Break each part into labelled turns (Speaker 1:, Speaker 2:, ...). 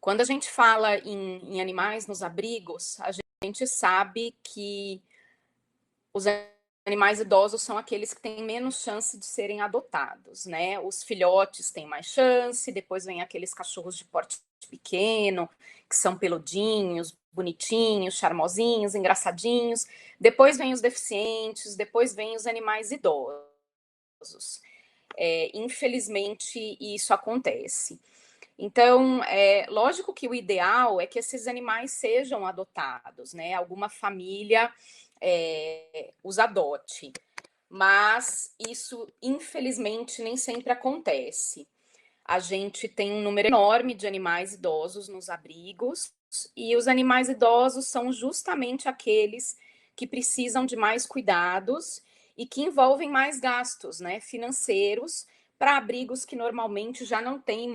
Speaker 1: Quando a gente fala em animais nos abrigos, a gente sabe que os animais idosos são aqueles que têm menos chance de serem adotados, né? Os filhotes têm mais chance, depois vem aqueles cachorros de porte pequeno, que são peludinhos, bonitinhos, charmosinhos, engraçadinhos. Depois vem os deficientes, depois vem os animais idosos. Infelizmente, isso acontece. Então, lógico que o ideal é que esses animais sejam adotados, né? Alguma família os adote. Mas isso, infelizmente, nem sempre acontece. A gente tem um número enorme de animais idosos nos abrigos, e os animais idosos são justamente aqueles que precisam de mais cuidados e que envolvem mais gastos, né, financeiros, para abrigos que normalmente já não têm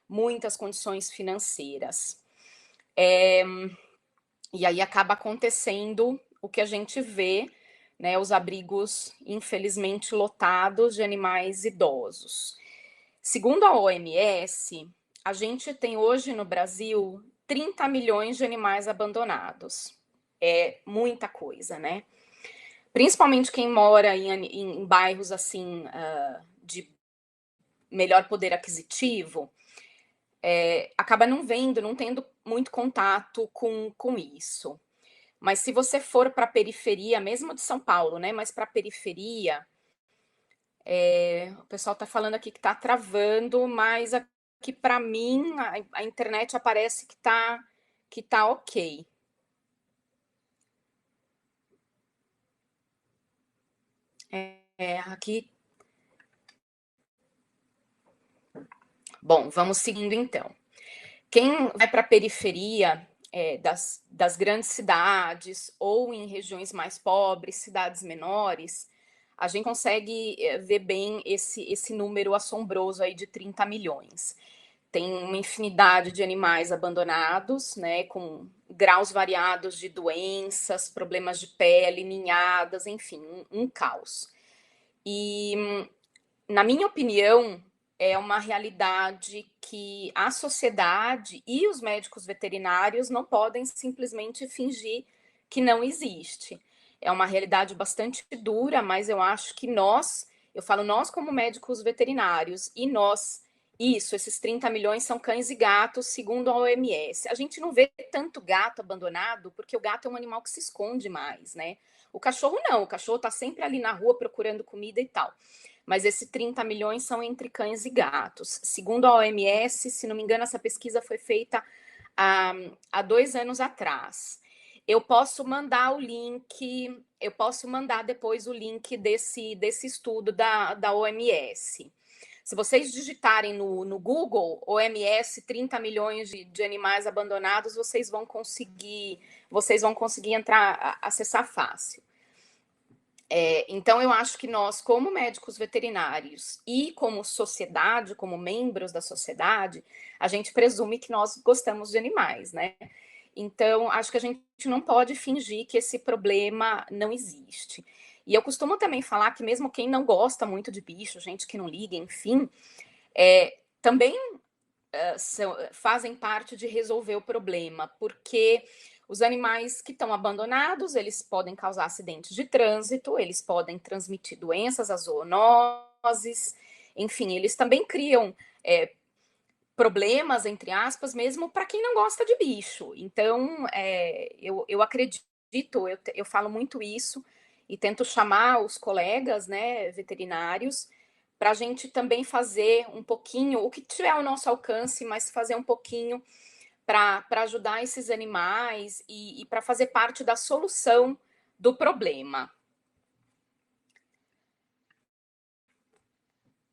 Speaker 1: muitas condições financeiras. E aí acaba acontecendo o que a gente vê, né, os abrigos infelizmente lotados de animais idosos. Segundo a OMS, a gente tem hoje no Brasil 30 milhões de animais abandonados. É muita coisa, né? Principalmente quem mora em bairros assim de melhor poder aquisitivo, acaba não vendo, não tendo muito contato com isso. Mas se você for para a periferia, mesmo de São Paulo, né? Mas para a periferia, o pessoal está falando aqui que está travando, mas aqui para mim a internet aparece que tá ok. Aqui. Bom, vamos seguindo então. Quem vai para a periferia das grandes cidades ou em regiões mais pobres, cidades menores, a gente consegue ver bem esse número assombroso aí de 30 milhões. Tem uma infinidade de animais abandonados, né, com graus variados de doenças, problemas de pele, ninhadas, enfim, um caos. E, na minha opinião, é uma realidade que a sociedade e os médicos veterinários não podem simplesmente fingir que não existe. É uma realidade bastante dura, mas eu acho que eu falo nós como médicos veterinários, e esses 30 milhões são cães e gatos, segundo a OMS. A gente não vê tanto gato abandonado, porque o gato é um animal que se esconde mais, né? O cachorro não, o cachorro tá sempre ali na rua procurando comida e tal. Mas esses 30 milhões são entre cães e gatos. Segundo a OMS, se não me engano, essa pesquisa foi feita há 2 anos atrás. Eu posso mandar depois o link desse estudo da OMS. Se vocês digitarem no Google OMS 30 milhões de animais abandonados, vocês vão conseguir entrar, acessar fácil. Então, eu acho que nós, como médicos veterinários e como sociedade, como membros da sociedade, a gente presume que nós gostamos de animais, né? Então, acho que a gente não pode fingir que esse problema não existe. E eu costumo também falar que mesmo quem não gosta muito de bicho, gente que não liga, enfim, também fazem parte de resolver o problema, porque os animais que estão abandonados, eles podem causar acidentes de trânsito, eles podem transmitir doenças, as zoonoses, enfim, eles também criam problemas, entre aspas, mesmo para quem não gosta de bicho. Então, eu acredito, eu falo muito isso e tento chamar os colegas, né, veterinários, para a gente também fazer um pouquinho, o que tiver ao nosso alcance, mas fazer um pouquinho para ajudar esses animais e para fazer parte da solução do problema.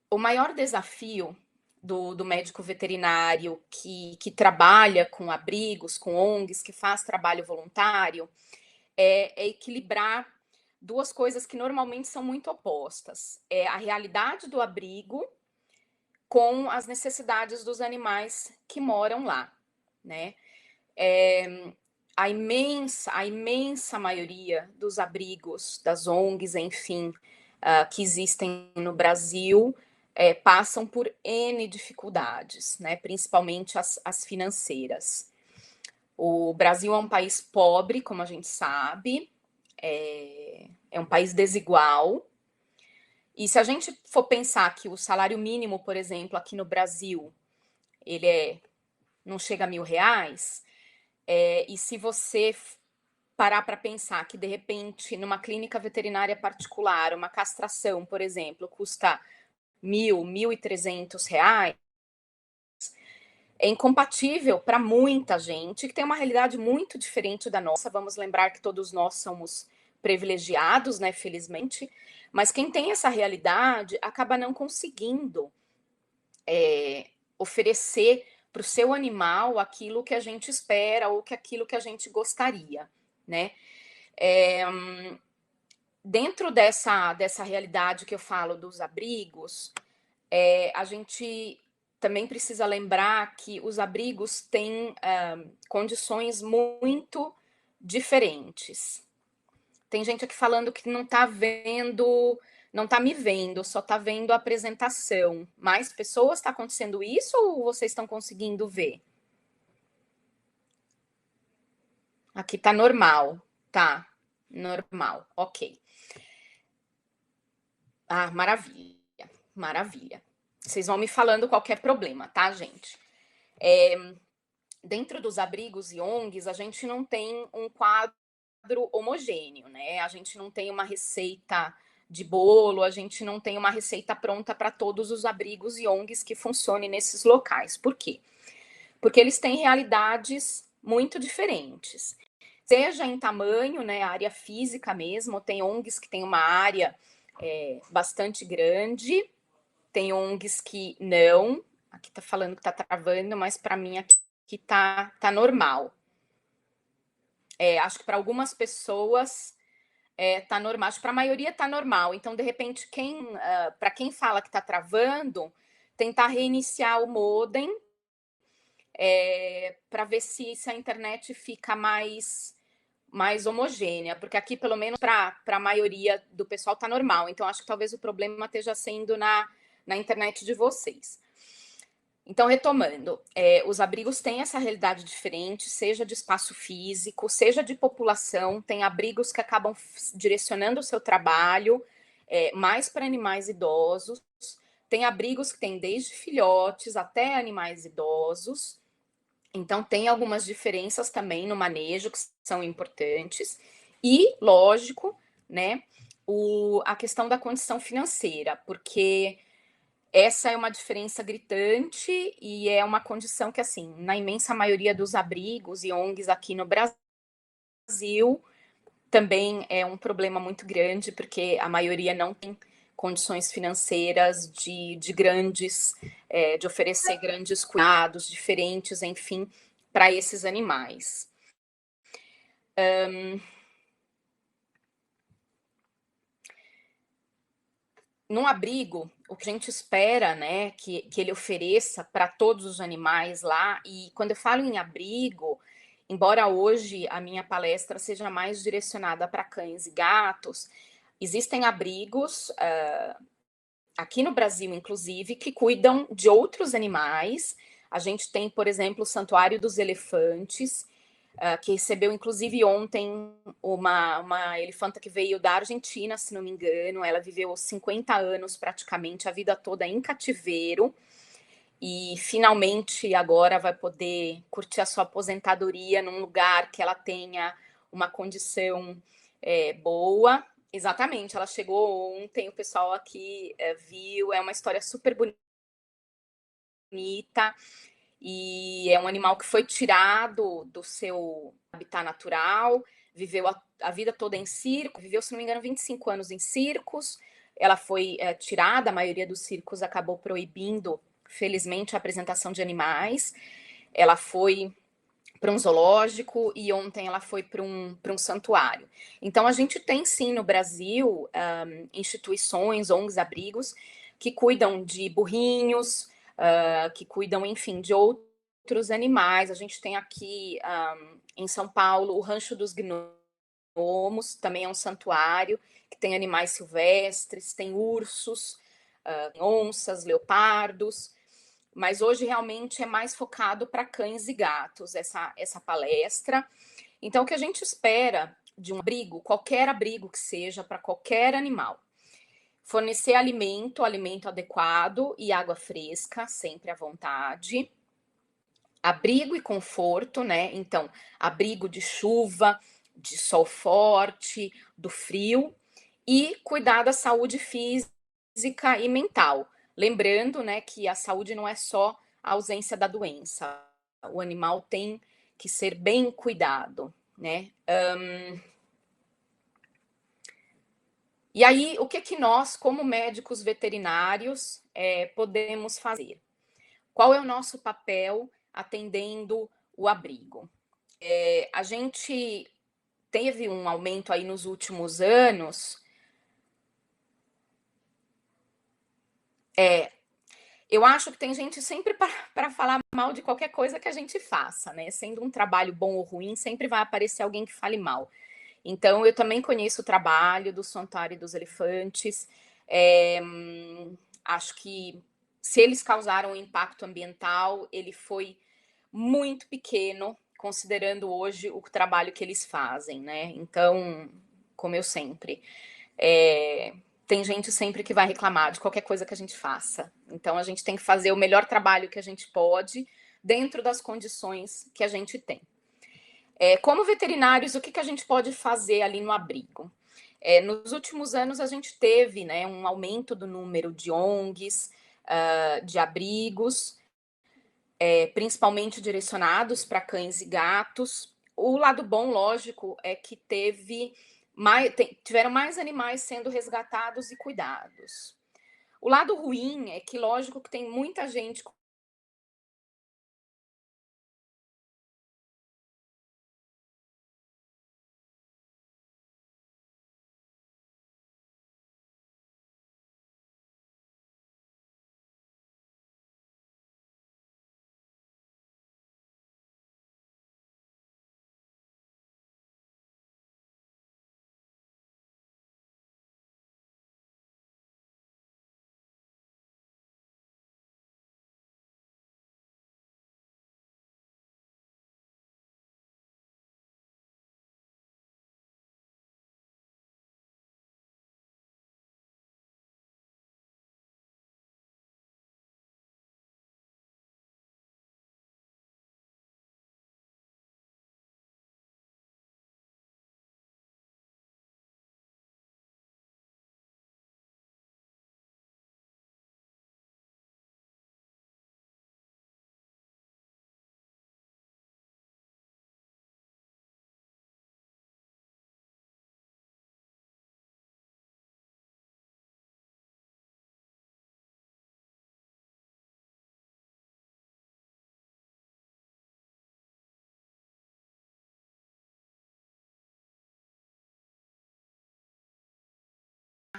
Speaker 1: O maior desafio do médico veterinário que trabalha com abrigos, com ONGs, que faz trabalho voluntário, é equilibrar duas coisas que normalmente são muito opostas. É a realidade do abrigo com as necessidades dos animais que moram lá, né? A imensa maioria dos abrigos, das ONGs, enfim, que existem no Brasil, passam por N dificuldades, né? Principalmente as financeiras. O Brasil é um país pobre, como a gente sabe, é um país desigual. E se a gente for pensar que o salário mínimo, por exemplo, aqui no Brasil, ele não chega a R$ 1.000, e se você parar para pensar que, de repente, numa clínica veterinária particular, uma castração, por exemplo, custa R$ 1.000, R$ 1.300, é incompatível para muita gente que tem uma realidade muito diferente da nossa. Vamos lembrar que todos nós somos privilegiados, né, felizmente, mas quem tem essa realidade acaba não conseguindo oferecer para o seu animal aquilo que a gente espera ou aquilo que a gente gostaria, né? Dentro dessa realidade que eu falo dos abrigos, a gente também precisa lembrar que os abrigos têm condições muito diferentes. Tem gente aqui falando que não está vendo, não está me vendo, só está vendo a apresentação. Mais pessoas está acontecendo isso ou vocês estão conseguindo ver? Aqui tá normal, tá? Normal, ok. Ah, maravilha, maravilha. Vocês vão me falando qualquer problema, tá, gente? Dentro dos abrigos e ONGs, a gente não tem um quadro homogêneo, né? A gente não tem uma receita de bolo, a gente não tem uma receita pronta para todos os abrigos e ONGs que funcionem nesses locais. Por quê? Porque eles têm realidades muito diferentes. Seja em tamanho, né, área física mesmo, tem ONGs que tem uma área bastante grande, tem ONGs que não. Aqui tá falando que tá travando, mas para mim aqui tá normal. Acho que para algumas pessoas tá normal, acho que para a maioria tá normal. Então, de repente, para quem fala que tá travando, tentar reiniciar o modem para ver se a internet fica mais homogênea, porque aqui, pelo menos, para a maioria do pessoal tá normal. Então, acho que talvez o problema esteja sendo na internet de vocês. Então, retomando, os abrigos têm essa realidade diferente, seja de espaço físico, seja de população. Tem abrigos que acabam direcionando o seu trabalho mais para animais idosos. Tem abrigos que têm desde filhotes até animais idosos. Então, tem algumas diferenças também no manejo que são importantes. E, lógico, né, a questão da condição financeira, porque essa é uma diferença gritante e é uma condição que, assim, na imensa maioria dos abrigos e ONGs aqui no Brasil, também é um problema muito grande, porque a maioria não tem condições financeiras de de oferecer grandes cuidados diferentes, enfim, para esses animais. Num abrigo, o que a gente espera, né, que ele ofereça para todos os animais lá, e quando eu falo em abrigo, embora hoje a minha palestra seja mais direcionada para cães e gatos, existem abrigos aqui no Brasil, inclusive, que cuidam de outros animais. A gente tem, por exemplo, o Santuário dos Elefantes, que recebeu, inclusive, ontem uma elefanta que veio da Argentina, se não me engano. Ela viveu 50 anos, praticamente, a vida toda em cativeiro. E, finalmente, agora vai poder curtir a sua aposentadoria num lugar que ela tenha uma condição boa. Exatamente, ela chegou ontem, o pessoal aqui viu, é uma história super bonita, e é um animal que foi tirado do seu habitat natural, viveu a vida toda em circo, viveu, se não me engano, 25 anos em circos, ela foi tirada, a maioria dos circos acabou proibindo, felizmente, a apresentação de animais, ela foi para um zoológico e ontem ela foi para um santuário. Então, a gente tem sim no Brasil instituições, ONGs, abrigos, que cuidam de burrinhos, que cuidam, enfim, de outros animais. A gente tem aqui em São Paulo o Rancho dos Gnomos, também é um santuário que tem animais silvestres, tem ursos. onças, leopardos, mas hoje realmente é mais focado para cães e gatos essa palestra. Então, o que a gente espera de um abrigo, qualquer abrigo que seja, para qualquer animal, fornecer alimento adequado e água fresca, sempre à vontade, abrigo e conforto, né? Então, abrigo de chuva, de sol forte, do frio, e cuidar da saúde física e mental. Lembrando, né, que a saúde não é só a ausência da doença. O animal tem que ser bem cuidado, né? E aí, o que que nós, como médicos veterinários, podemos fazer? Qual é o nosso papel atendendo o abrigo? A gente teve um aumento aí nos últimos anos. Eu acho que tem gente sempre para falar mal de qualquer coisa que a gente faça, né? Sendo um trabalho bom ou ruim, sempre vai aparecer alguém que fale mal. Então, eu também conheço o trabalho do Santuário dos Elefantes. É, acho que se eles causaram um impacto ambiental, ele foi muito pequeno, considerando hoje o trabalho que eles fazem, né? Então, como eu sempre, é, tem gente sempre que vai reclamar de qualquer coisa que a gente faça. Então, a gente tem que fazer o melhor trabalho que a gente pode, dentro das condições que a gente tem. Como veterinários, o que a gente pode fazer ali no abrigo? Nos últimos anos, a gente teve, né, um aumento do número de ONGs, de abrigos, principalmente direcionados para cães e gatos. O lado bom, lógico, é que tiveram mais animais sendo resgatados e cuidados. O lado ruim é que, lógico, que tem muita gente.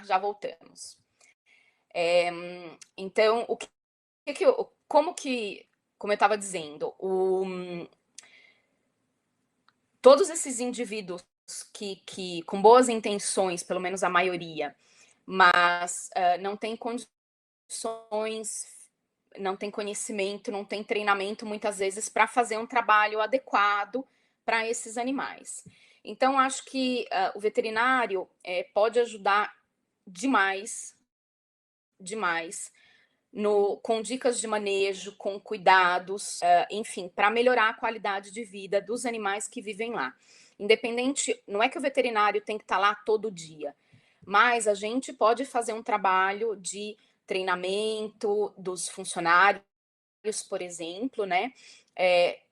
Speaker 1: Já voltamos. Então, como eu estava dizendo, todos esses indivíduos que com boas intenções, pelo menos a maioria, mas não tem condições, não tem conhecimento, não tem treinamento, muitas vezes, para fazer um trabalho adequado para esses animais. Então, acho que o veterinário pode ajudar demais, demais, com dicas de manejo, com cuidados, enfim, para melhorar a qualidade de vida dos animais que vivem lá. Independente, não é que o veterinário tem que estar lá todo dia, mas a gente pode fazer um trabalho de treinamento dos funcionários, por exemplo, né,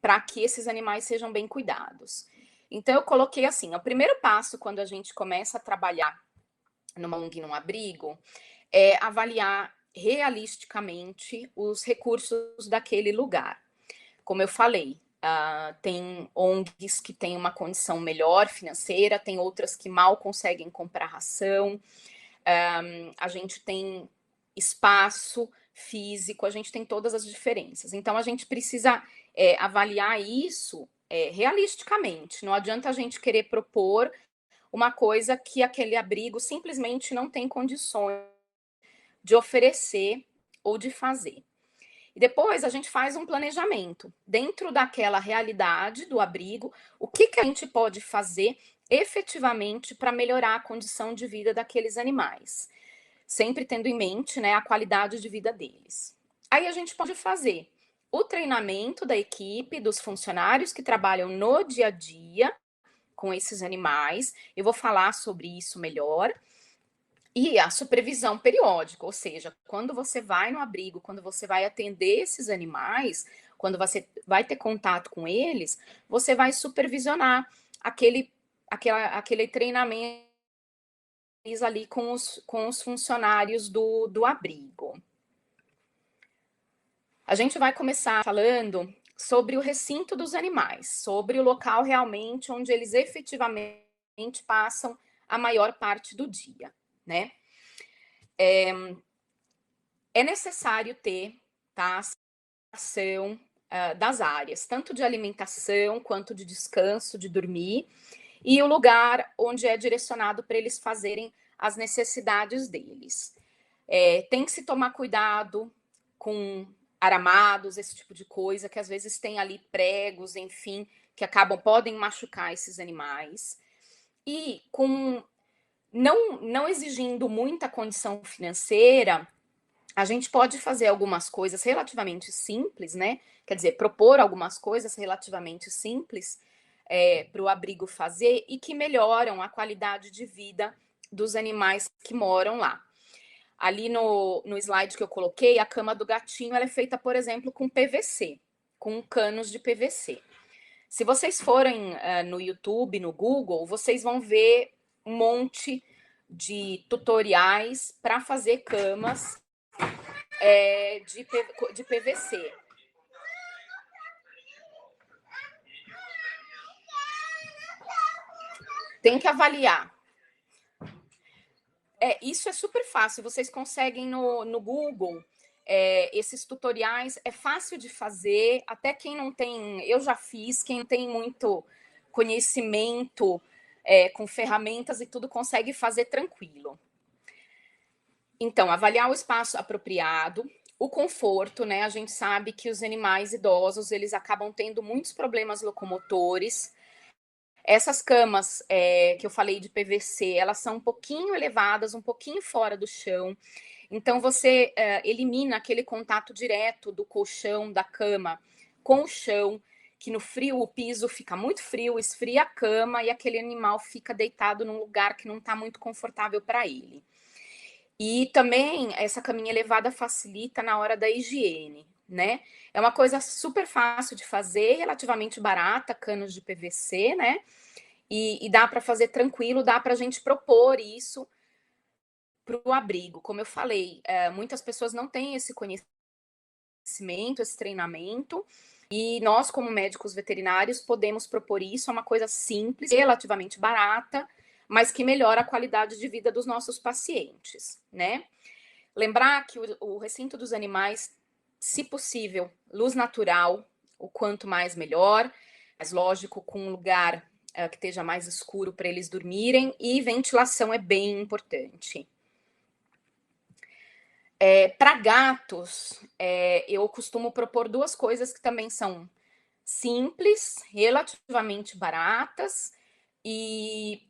Speaker 1: para que esses animais sejam bem cuidados. Então, eu coloquei assim: o primeiro passo quando a gente começa a trabalhar numa ONG, num abrigo, é avaliar realisticamente os recursos daquele lugar. Como eu falei, tem ONGs que têm uma condição melhor financeira, tem outras que mal conseguem comprar ração, a gente tem espaço físico, a gente tem todas as diferenças. Então, a gente precisa avaliar isso realisticamente. Não adianta a gente querer propor uma coisa que aquele abrigo simplesmente não tem condições de oferecer ou de fazer. E depois a gente faz um planejamento dentro daquela realidade do abrigo, o que a gente pode fazer efetivamente para melhorar a condição de vida daqueles animais, sempre tendo em mente, né, a qualidade de vida deles. Aí a gente pode fazer o treinamento da equipe, dos funcionários que trabalham no dia a dia com esses animais. Eu vou falar sobre isso melhor. E a supervisão periódica, ou seja, quando você vai no abrigo, quando você vai atender esses animais, quando você vai ter contato com eles, você vai supervisionar aquele treinamento ali com os funcionários do abrigo. A gente vai começar falando sobre o recinto dos animais, sobre o local realmente onde eles efetivamente passam a maior parte do dia, né? É necessário ter, tá, a ação das áreas, tanto de alimentação quanto de descanso, de dormir, e o lugar onde é direcionado para eles fazerem as necessidades deles. Tem que se tomar cuidado com aramados, esse tipo de coisa, que às vezes tem ali pregos, enfim, que podem machucar esses animais. E com não exigindo muita condição financeira, a gente pode fazer algumas coisas relativamente simples, né? Quer dizer, propor algumas coisas relativamente simples para o abrigo fazer e que melhoram a qualidade de vida dos animais que moram lá. Ali no slide que eu coloquei, a cama do gatinho ela é feita, por exemplo, com PVC, com canos de PVC. Se vocês forem no YouTube, no Google, vocês vão ver um monte de tutoriais para fazer camas de PVC. Tem que avaliar. Isso é super fácil. Vocês conseguem no Google esses tutoriais. É fácil de fazer. Até quem não tem, eu já fiz. Quem não tem muito conhecimento com ferramentas e tudo consegue fazer tranquilo. Então, avaliar o espaço apropriado, o conforto, né? A gente sabe que os animais idosos eles acabam tendo muitos problemas locomotores. Essas camas que eu falei de PVC, elas são um pouquinho elevadas, um pouquinho fora do chão. Então você elimina aquele contato direto do colchão, da cama com o chão, que no frio o piso fica muito frio, esfria a cama e aquele animal fica deitado num lugar que não está muito confortável para ele. E também essa caminha elevada facilita na hora da higiene, né? É uma coisa super fácil de fazer, relativamente barata, canos de PVC, né? E dá para fazer tranquilo, dá para a gente propor isso para o abrigo. Como eu falei, muitas pessoas não têm esse conhecimento, esse treinamento, e nós, como médicos veterinários, podemos propor isso. É uma coisa simples, relativamente barata, mas que melhora a qualidade de vida dos nossos pacientes, né? Lembrar que o recinto dos animais, se possível, luz natural, o quanto mais melhor, mas lógico, com um lugar que esteja mais escuro para eles dormirem, e ventilação é bem importante. Para gatos, eu costumo propor duas coisas que também são simples, relativamente baratas e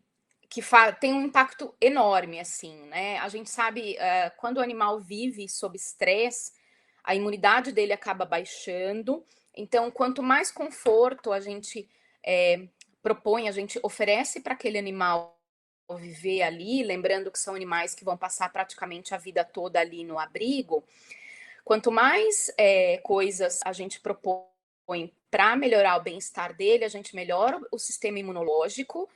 Speaker 1: que tem um impacto enorme, assim, né? A gente sabe, quando o animal vive sob estresse, a imunidade dele acaba baixando. Então, quanto mais conforto a gente propõe, a gente oferece para aquele animal viver ali, lembrando que são animais que vão passar praticamente a vida toda ali no abrigo, quanto mais coisas a gente propõe para melhorar o bem-estar dele, a gente melhora o sistema imunológico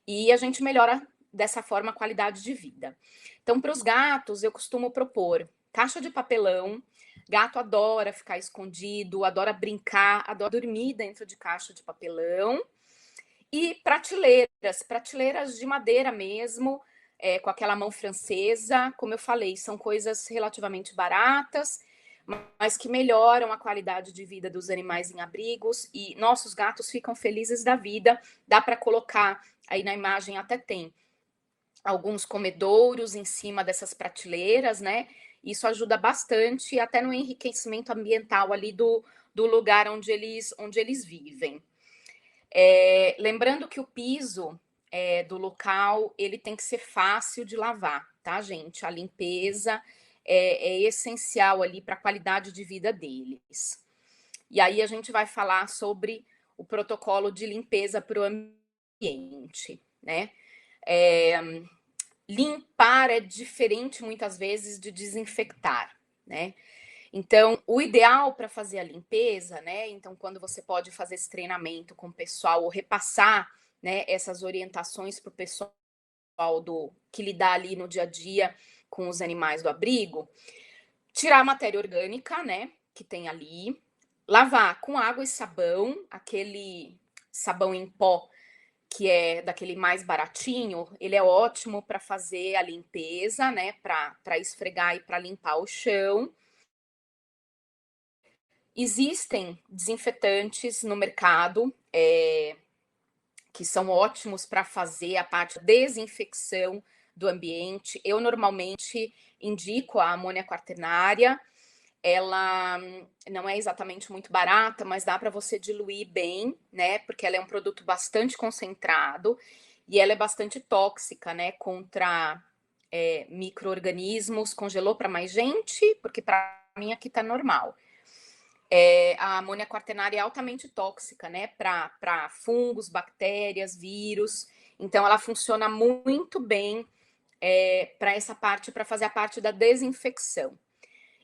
Speaker 1: e a gente melhora dessa forma a qualidade de vida. Então, para os gatos, eu costumo propor caixa de papelão. Gato adora ficar escondido, adora brincar, adora dormir dentro de caixa de papelão. E prateleiras de madeira mesmo, com aquela mão francesa. Como eu falei, são coisas relativamente baratas, mas que melhoram a qualidade de vida dos animais em abrigos, e nossos gatos ficam felizes da vida. Dá para colocar, aí na imagem até tem alguns comedouros em cima dessas prateleiras, né? Isso ajuda bastante até no enriquecimento ambiental ali do lugar onde eles vivem. Lembrando que o piso do local ele tem que ser fácil de lavar, tá, gente? A limpeza é essencial ali para a qualidade de vida deles. E aí a gente vai falar sobre o protocolo de limpeza para o ambiente, né? Limpar é diferente muitas vezes de desinfectar, né? Então, o ideal para fazer a limpeza, né? Então, quando você pode fazer esse treinamento com o pessoal ou repassar, né, essas orientações para o pessoal que lidar ali no dia a dia com os animais do abrigo, tirar a matéria orgânica, né, que tem ali, lavar com água e sabão, aquele sabão em pó que é daquele mais baratinho, ele é ótimo para fazer a limpeza, né, para esfregar e para limpar o chão. Existem desinfetantes no mercado que são ótimos para fazer a parte de desinfecção do ambiente. Eu normalmente indico a amônia quaternária. Ela não é exatamente muito barata, mas dá para você diluir bem, né? Porque ela é um produto bastante concentrado e ela é bastante tóxica, né? Contra micro-organismos. Congelou para mais gente, porque para mim aqui tá normal. A amônia quaternária é altamente tóxica, né? Para fungos, bactérias, vírus. Então, ela funciona muito bem para essa parte, para fazer a parte da desinfecção.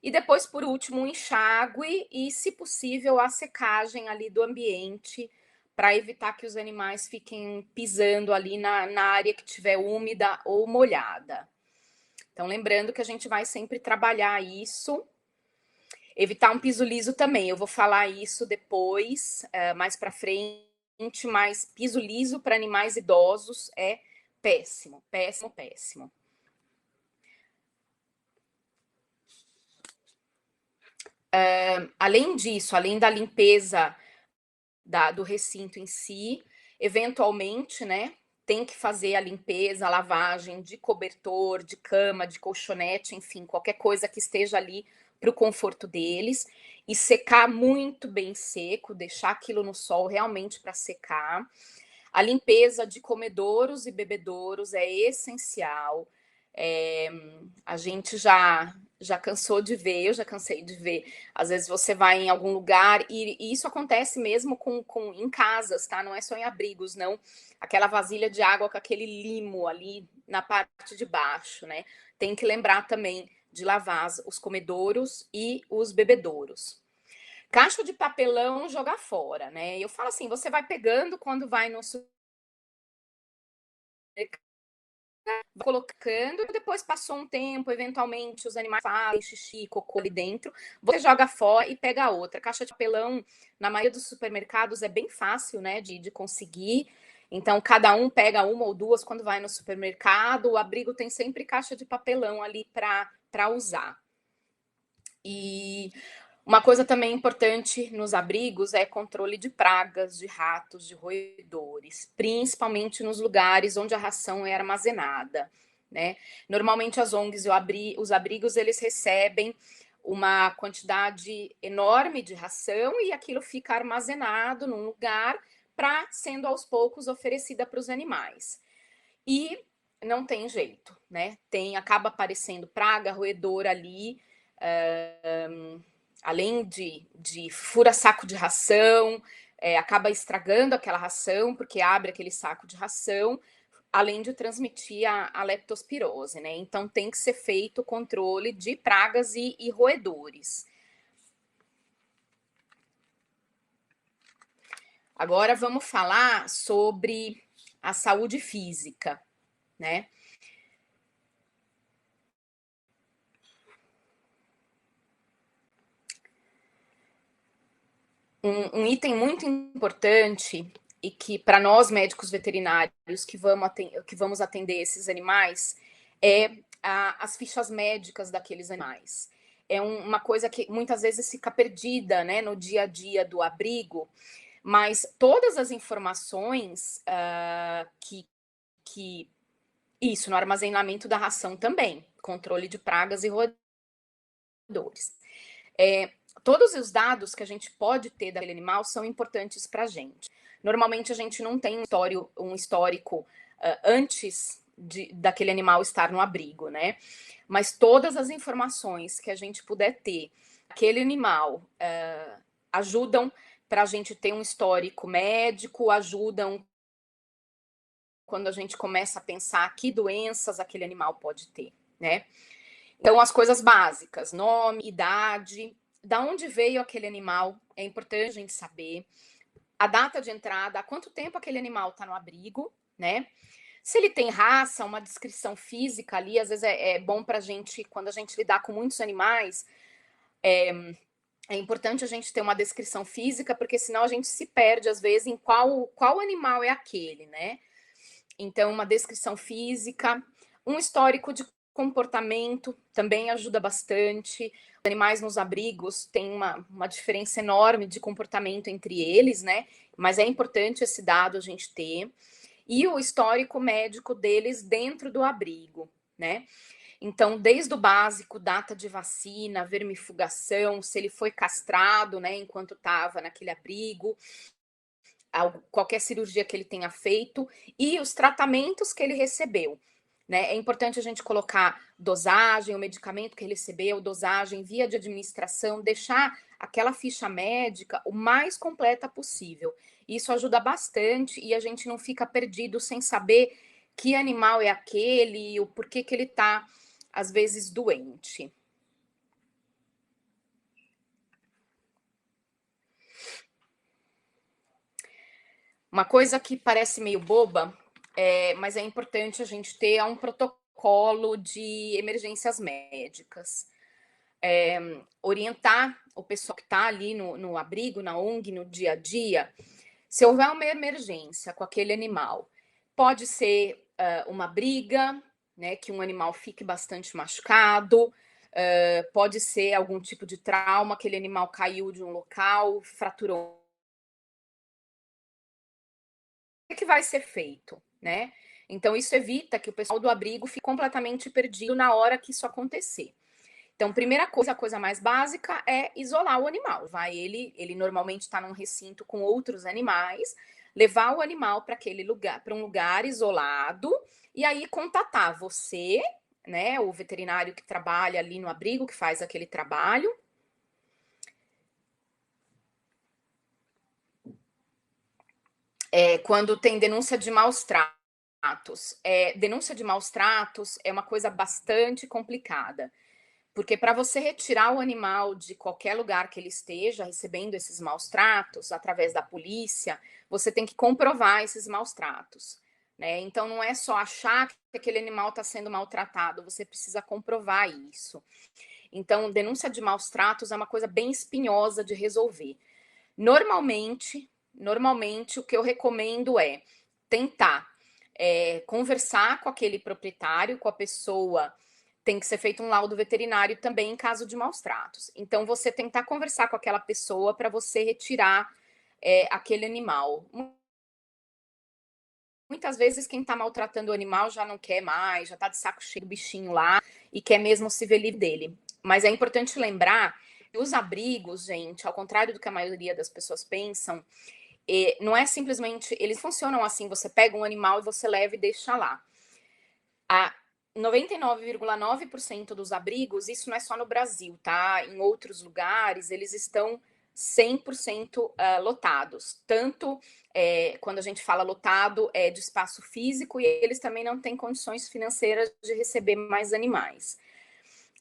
Speaker 1: E depois, por último, o enxágue e, se possível, a secagem ali do ambiente para evitar que os animais fiquem pisando ali na área que tiver úmida ou molhada. Então, lembrando que a gente vai sempre trabalhar isso. Evitar um piso liso também. Eu vou falar isso depois, mais para frente, mas piso liso para animais idosos é péssimo, péssimo, péssimo. Além disso, além da limpeza do recinto em si, eventualmente, né, tem que fazer a limpeza, a lavagem de cobertor, de cama, de colchonete, enfim, qualquer coisa que esteja ali para o conforto deles e secar muito bem seco, deixar aquilo no sol realmente para secar. A limpeza de comedouros e bebedouros é essencial. A gente já cansou de ver, eu já cansei de ver. Às vezes você vai em algum lugar e isso acontece mesmo em casas, tá? Não é só em abrigos, não. Aquela vasilha de água com aquele limo ali na parte de baixo, né? Tem que lembrar também de lavar os comedouros e os bebedouros. Caixa de papelão jogar fora, né? Eu falo assim, você vai pegando quando vai no colocando, depois passou um tempo, eventualmente os animais fazem xixi, cocô ali dentro, você joga fora e pega outra. Caixa de papelão, na maioria dos supermercados, é bem fácil, né, de conseguir. Então, cada um pega uma ou duas quando vai no supermercado. O abrigo tem sempre caixa de papelão ali para usar. E uma coisa também importante nos abrigos é controle de pragas, de ratos, de roedores, principalmente nos lugares onde a ração é armazenada, né? Normalmente as ONGs e os abrigos eles recebem uma quantidade enorme de ração e aquilo fica armazenado num lugar para sendo aos poucos oferecida para os animais. E não tem jeito, né? Acaba aparecendo praga, roedor ali, além de fura saco de ração, acaba estragando aquela ração, porque abre aquele saco de ração, além de transmitir a leptospirose, né? Então tem que ser feito o controle de pragas e roedores. Agora vamos falar sobre a saúde física, né? Um item muito importante e que para nós médicos veterinários que vamos atender esses animais é as fichas médicas daqueles animais. É uma coisa que muitas vezes fica perdida, né, no dia a dia do abrigo, mas todas as informações que isso no armazenamento da ração também, controle de pragas e roedores. Todos os dados que a gente pode ter daquele animal são importantes para a gente. Normalmente a gente não tem um histórico antes daquele animal estar no abrigo, né? Mas todas as informações que a gente puder ter, aquele animal ajudam para a gente ter um histórico médico, ajudam quando a gente começa a pensar que doenças aquele animal pode ter, né? Então, as coisas básicas, nome, idade, da onde veio aquele animal, é importante a gente saber. A data de entrada, há quanto tempo aquele animal está no abrigo, né? Se ele tem raça, uma descrição física ali, às vezes é bom para a gente, quando a gente lidar com muitos animais, é importante a gente ter uma descrição física, porque senão a gente se perde, às vezes, em qual animal é aquele, né? Então, uma descrição física, um histórico de comportamento também ajuda bastante. Os animais nos abrigos têm uma diferença enorme de comportamento entre eles, né? Mas é importante esse dado a gente ter. E o histórico médico deles dentro do abrigo, né? Então, desde o básico, data de vacina, vermifugação, se ele foi castrado, né, enquanto estava naquele abrigo, qualquer cirurgia que ele tenha feito e os tratamentos que ele recebeu. Né? É importante a gente colocar dosagem, o medicamento que ele recebeu, dosagem, via de administração, deixar aquela ficha médica o mais completa possível. Isso ajuda bastante e a gente não fica perdido sem saber que animal é aquele, o porquê que ele está, às vezes, doente. Uma coisa que parece meio boba, mas é importante a gente ter um protocolo de emergências médicas. Orientar o pessoal que está ali no abrigo, na ONG, no dia a dia, se houver uma emergência com aquele animal, pode ser uma briga, né, que um animal fique bastante machucado, pode ser algum tipo de trauma, aquele animal caiu de um local, fraturou. O que vai ser feito, né? Então, isso evita que o pessoal do abrigo fique completamente perdido na hora que isso acontecer. Então, primeira coisa, a coisa mais básica é isolar o animal. Ele normalmente está num recinto com outros animais, levar o animal para aquele lugar, para um lugar isolado, e aí contatar você, né, o veterinário que trabalha ali no abrigo, que faz aquele trabalho. Quando tem denúncia de maus tratos. Denúncia de maus tratos é uma coisa bastante complicada. Porque para você retirar o animal de qualquer lugar que ele esteja recebendo esses maus tratos, através da polícia, você tem que comprovar esses maus tratos. Né? Então, não é só achar que aquele animal está sendo maltratado, você precisa comprovar isso. Então, denúncia de maus tratos é uma coisa bem espinhosa de resolver. Normalmente, o que eu recomendo é tentar conversar com aquele proprietário, com a pessoa. Tem que ser feito um laudo veterinário também em caso de maus tratos. Então, você tentar conversar com aquela pessoa para você retirar aquele animal. Muitas vezes quem está maltratando o animal já não quer mais, já está de saco cheio do bichinho lá e quer mesmo se ver livre dele. Mas é importante lembrar que os abrigos, gente, ao contrário do que a maioria das pessoas pensam, não é simplesmente. Eles funcionam assim: você pega um animal e você leva e deixa lá. A 99,9% dos abrigos, isso não é só no Brasil, tá? Em outros lugares, eles estão 100% lotados. Tanto quando a gente fala lotado, é de espaço físico, e eles também não têm condições financeiras de receber mais animais.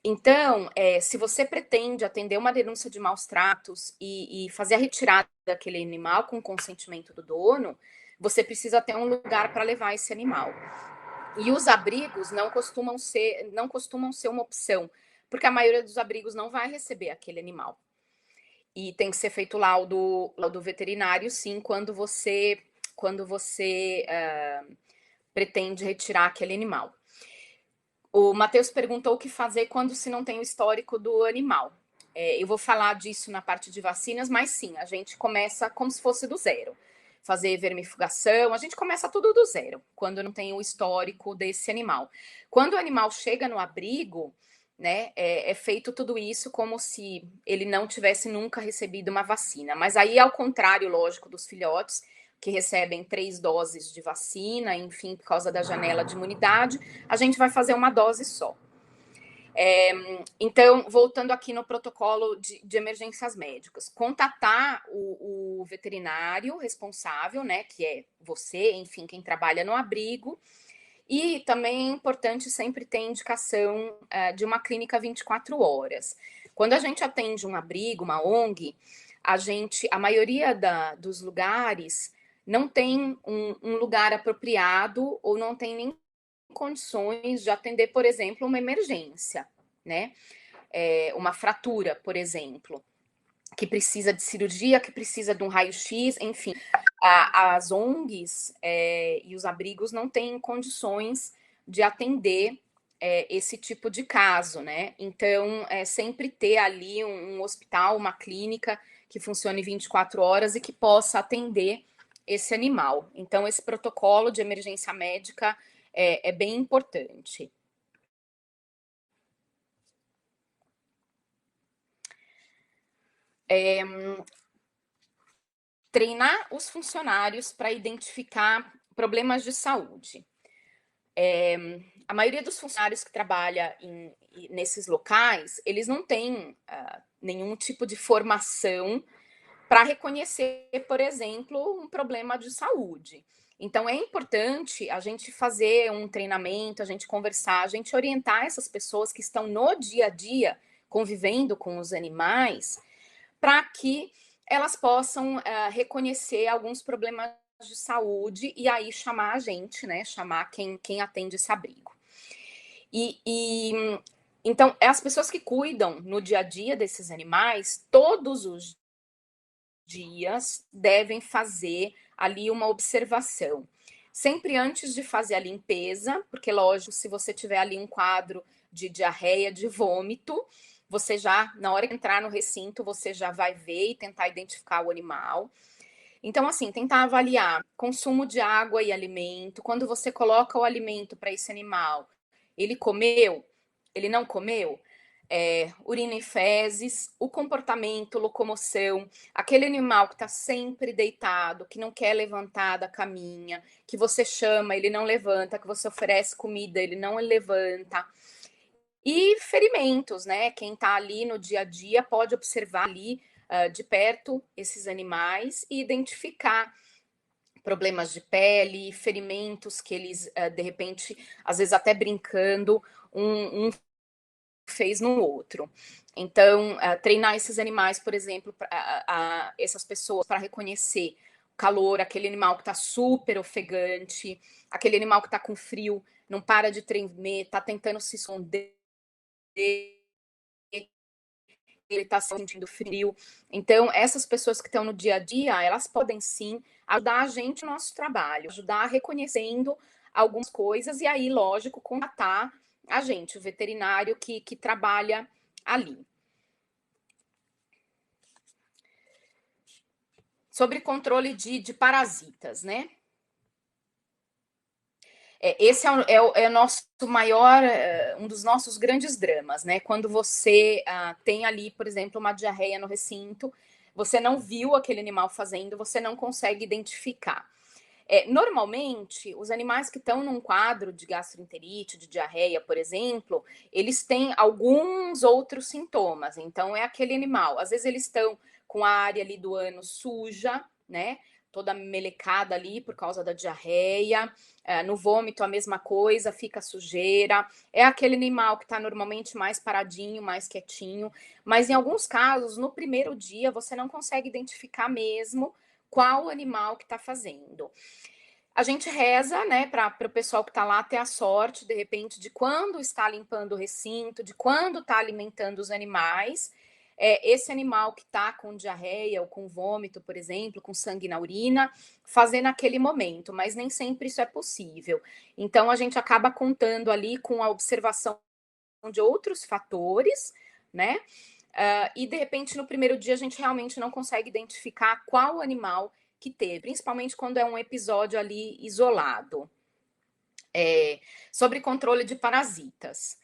Speaker 1: Então, se você pretende atender uma denúncia de maus tratos e fazer a retirada daquele animal com consentimento do dono, você precisa ter um lugar para levar esse animal. E os abrigos não costumam ser uma opção, porque a maioria dos abrigos não vai receber aquele animal. E tem que ser feito laudo veterinário, sim, quando você pretende retirar aquele animal. O Matheus perguntou o que fazer quando se não tem o histórico do animal. Eu vou falar disso na parte de vacinas, mas sim, a gente começa como se fosse do zero. Fazer vermifugação, a gente começa tudo do zero, quando não tem o histórico desse animal. Quando o animal chega no abrigo, né? É feito tudo isso como se ele não tivesse nunca recebido uma vacina. Mas aí, ao contrário, lógico, dos filhotes, que recebem 3 doses de vacina, enfim, por causa da janela de imunidade, a gente vai fazer uma dose só. Então, voltando aqui no protocolo de emergências médicas, contatar o veterinário responsável, né, que é você, enfim, quem trabalha no abrigo, e também é importante sempre ter indicação de uma clínica 24 horas. Quando a gente atende um abrigo, uma ONG, a maioria dos lugares não tem um lugar apropriado ou não tem nem condições de atender, por exemplo, uma emergência, né? Uma fratura, por exemplo, que precisa de cirurgia, que precisa de um raio-x, enfim. As ONGs e os abrigos não têm condições de atender esse tipo de caso, né? Então, sempre ter ali um hospital, uma clínica que funcione 24 horas e que possa atender esse animal. Então, esse protocolo de emergência médica é bem importante. Treinar os funcionários para identificar problemas de saúde. A maioria dos funcionários que trabalha nesses locais, eles não têm nenhum tipo de formação para reconhecer, por exemplo, um problema de saúde. Então, é importante a gente fazer um treinamento, a gente conversar, a gente orientar essas pessoas que estão no dia a dia convivendo com os animais, para que elas possam reconhecer alguns problemas de saúde e aí chamar a gente, né? Chamar quem atende esse abrigo. Então, as pessoas que cuidam no dia a dia desses animais, todos os dias devem fazer ali uma observação. Sempre antes de fazer a limpeza, porque, lógico, se você tiver ali um quadro de diarreia, de vômito, você já, na hora de entrar no recinto, você já vai ver e tentar identificar o animal. Então, assim, tentar avaliar consumo de água e alimento. Quando você coloca o alimento para esse animal, ele comeu? Ele não comeu? Urina e fezes, o comportamento, locomoção, aquele animal que está sempre deitado, que não quer levantar da caminha, que você chama, ele não levanta, que você oferece comida, ele não levanta. E ferimentos, né? Quem está ali no dia a dia pode observar ali de perto esses animais e identificar problemas de pele, ferimentos que eles, de repente, às vezes até brincando, um fez no outro. Então, treinar esses animais, por exemplo, essas pessoas para reconhecer o calor, aquele animal que está super ofegante, aquele animal que está com frio, não para de tremer, está tentando se esconder, ele está sentindo frio. Então, essas pessoas que estão no dia a dia, elas podem sim ajudar a gente no nosso trabalho, ajudar reconhecendo algumas coisas e aí, lógico, contatar a gente, o veterinário que trabalha ali. Sobre controle de parasitas, né? Esse é o nosso maior, um dos nossos grandes dramas, né? Quando você tem ali, por exemplo, uma diarreia no recinto, você não viu aquele animal fazendo, você não consegue identificar. Normalmente, os animais que estão num quadro de gastroenterite, de diarreia, por exemplo, eles têm alguns outros sintomas. Então, é aquele animal. Às vezes, eles estão com a área ali do ânus suja, né? Toda melecada ali por causa da diarreia. No vômito, a mesma coisa, fica sujeira. É aquele animal que está normalmente mais paradinho, mais quietinho. Mas, em alguns casos, no primeiro dia, você não consegue identificar mesmo qual animal que está fazendo. A gente reza, né, para o pessoal que está lá ter a sorte, de repente, de quando está limpando o recinto, de quando está alimentando os animais, esse animal que está com diarreia ou com vômito, por exemplo, com sangue na urina, fazer naquele momento, mas nem sempre isso é possível. Então, a gente acaba contando ali com a observação de outros fatores, né? E de repente, no primeiro dia, a gente realmente não consegue identificar qual animal que teve, principalmente quando é um episódio ali isolado. Sobre controle de parasitas.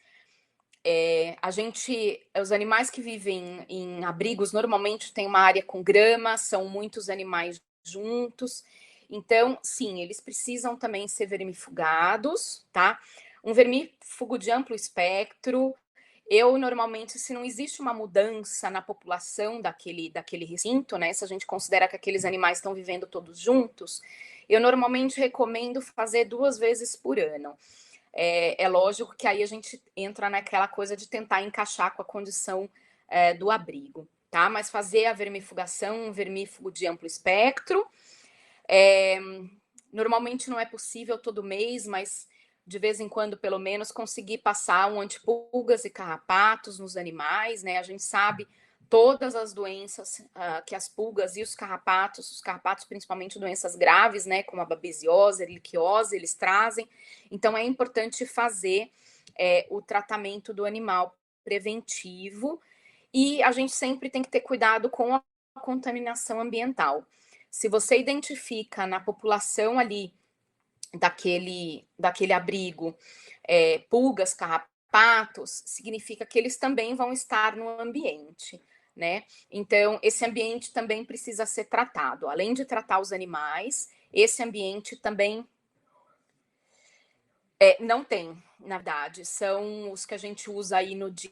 Speaker 1: Os animais que vivem em abrigos normalmente têm uma área com grama, são muitos animais juntos. Então, sim, eles precisam também ser vermifugados, tá? Um vermífugo de amplo espectro. Eu, normalmente, se não existe uma mudança na população daquele recinto, né? Se a gente considera que aqueles animais estão vivendo todos juntos, eu normalmente recomendo fazer 2 vezes por ano. É lógico que aí a gente entra naquela coisa de tentar encaixar com a condição do abrigo, tá? Mas fazer a vermifugação, um vermífugo de amplo espectro. Normalmente não é possível todo mês, mas de vez em quando, pelo menos, conseguir passar um antipulgas e carrapatos nos animais, né? A gente sabe todas as doenças que as pulgas e os carrapatos principalmente doenças graves, né? Como a babesiose, a erliquiose, eles trazem. Então é importante fazer o tratamento do animal preventivo e a gente sempre tem que ter cuidado com a contaminação ambiental. Se você identifica na população ali daquele abrigo pulgas, carrapatos, significa que eles também vão estar no ambiente, né? Então, esse ambiente também precisa ser tratado. Além de tratar os animais, esse ambiente também não tem, na verdade. São os que a gente usa aí no dia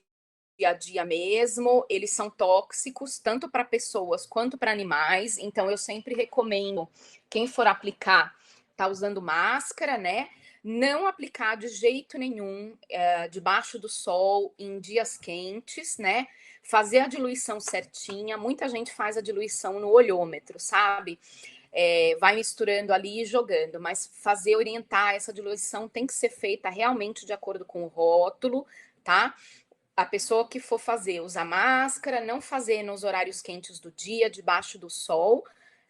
Speaker 1: a dia mesmo, eles são tóxicos tanto para pessoas quanto para animais, então eu sempre recomendo quem for aplicar, tá usando máscara, né? Não aplicar de jeito nenhum debaixo do sol em dias quentes, né? Fazer a diluição certinha. Muita gente faz a diluição no olhômetro, sabe? Vai misturando ali e jogando, mas fazer orientar essa diluição tem que ser feita realmente de acordo com o rótulo, tá? A pessoa que for fazer, usar máscara, não fazer nos horários quentes do dia, debaixo do sol,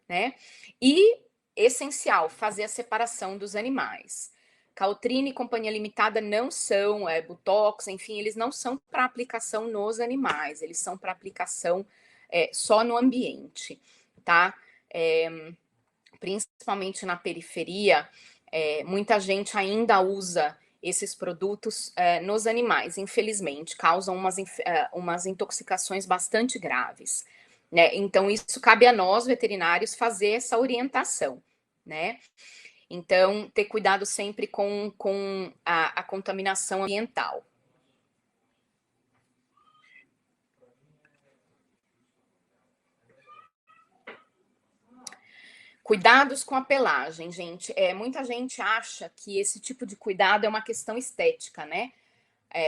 Speaker 1: né? E, essencial, fazer a separação dos animais. Caltrina e Companhia Limitada não são, Botox, enfim, eles não são para aplicação nos animais, eles são para aplicação só no ambiente, tá? Principalmente na periferia, muita gente ainda usa esses produtos nos animais, infelizmente, causam umas intoxicações bastante graves, né? Então, isso cabe a nós, veterinários, fazer essa orientação, né? Então, ter cuidado sempre com a contaminação ambiental. Cuidados com a pelagem, gente. Muita gente acha que esse tipo de cuidado é uma questão estética, né?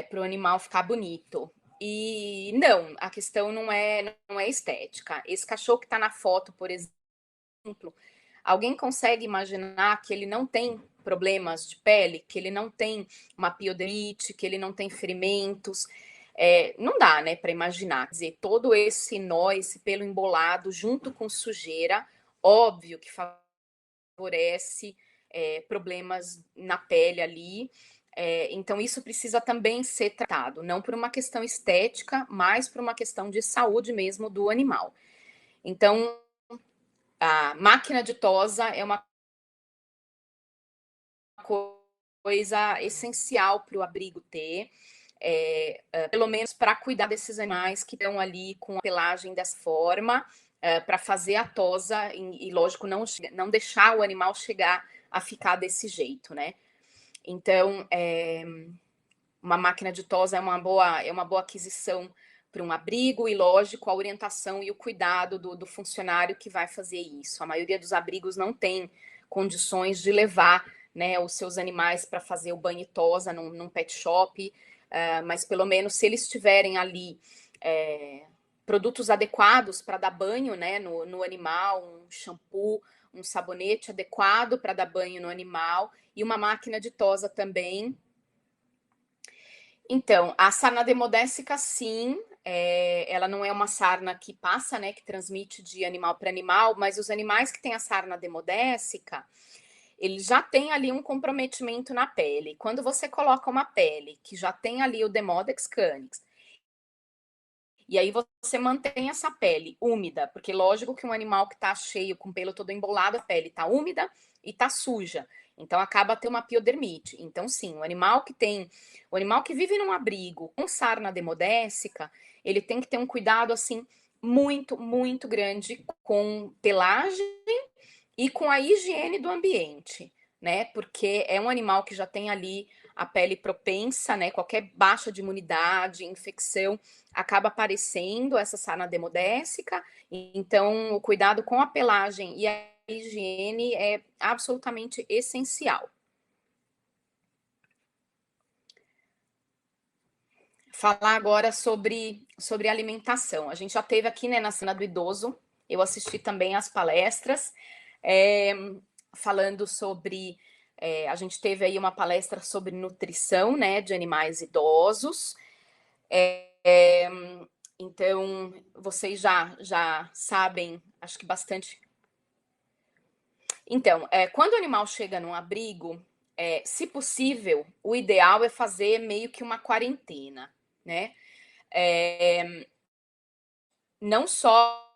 Speaker 1: Para o animal ficar bonito. E não, a questão não é estética. Esse cachorro que está na foto, por exemplo, alguém consegue imaginar que ele não tem problemas de pele, que ele não tem uma pioderite, que ele não tem ferimentos? Não dá, né, para imaginar. Quer dizer, todo esse nó, esse pelo embolado, junto com sujeira, óbvio que favorece problemas na pele ali. Então, isso precisa também ser tratado, não por uma questão estética, mas por uma questão de saúde mesmo do animal. Então, a máquina de tosa é uma coisa essencial para o abrigo ter, pelo menos para cuidar desses animais que estão ali com a pelagem dessa forma, para fazer a tosa e, lógico, não deixar o animal chegar a ficar desse jeito, né? Então, uma máquina de tosa é uma boa aquisição para um abrigo e, lógico, a orientação e o cuidado do funcionário que vai fazer isso. A maioria dos abrigos não tem condições de levar, né, os seus animais para fazer o banho e tosa num pet shop, mas pelo menos se eles tiverem ali produtos adequados para dar banho, né, no animal, um shampoo, um sabonete adequado para dar banho no animal e uma máquina de tosa também. Então, a sarna demodécica, sim, ela não é uma sarna que passa, né, que transmite de animal para animal, mas os animais que têm a sarna demodécica, eles já têm ali um comprometimento na pele. Quando você coloca uma pele que já tem ali o Demodex canis, e aí você mantém essa pele úmida, porque lógico que um animal que está cheio, com pelo todo embolado, a pele está úmida e está suja. Então acaba tendo uma piodermite. Então sim, o animal que vive num abrigo com sarna demodécica, ele tem que ter um cuidado assim muito, muito grande com pelagem e com a higiene do ambiente, né? Porque é um animal que já tem ali a pele propensa, né? Qualquer baixa de imunidade, infecção, acaba aparecendo essa sarna demodécica. Então, o cuidado com a pelagem e a higiene é absolutamente essencial. Falar agora sobre alimentação. A gente já teve aqui, né, na cena do idoso, eu assisti também as palestras, é, falando sobre. A gente teve aí uma palestra sobre nutrição, né, de animais idosos. É, então, vocês já sabem, acho que bastante. Então, quando o animal chega num abrigo, se possível, o ideal é fazer meio que uma quarentena, né? É, não só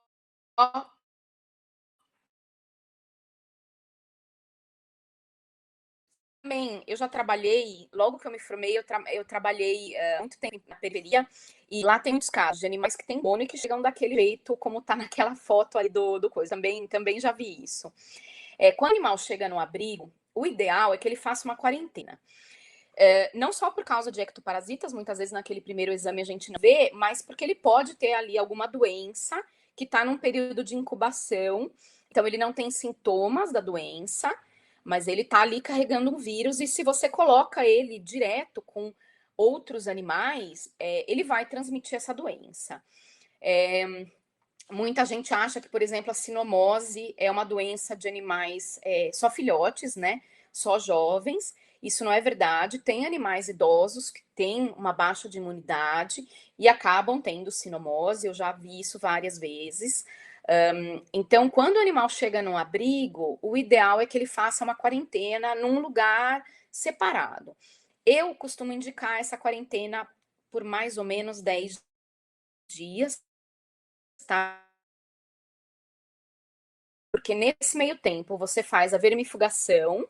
Speaker 1: também, eu já trabalhei, logo que eu me formei, eu trabalhei muito tempo na periferia, e lá tem muitos casos de animais que têm dono e que chegam daquele jeito, como tá naquela foto ali do coisa. Também já vi isso. Quando o animal chega no abrigo, o ideal é que ele faça uma quarentena. Não só por causa de ectoparasitas, muitas vezes naquele primeiro exame a gente não vê, mas porque ele pode ter ali alguma doença que está num período de incubação. Então, ele não tem sintomas da doença, mas ele está ali carregando um vírus, e se você coloca ele direto com outros animais, ele vai transmitir essa doença. Muita gente acha que, por exemplo, a sinomose é uma doença de animais só filhotes, né? Só jovens. Isso não é verdade. Tem animais idosos que têm uma baixa de imunidade e acabam tendo sinomose. Eu já vi isso várias vezes. Então, quando o animal chega num abrigo, o ideal é que ele faça uma quarentena num lugar separado. Eu costumo indicar essa quarentena por mais ou menos 10 dias, tá? Porque nesse meio tempo você faz a vermifugação,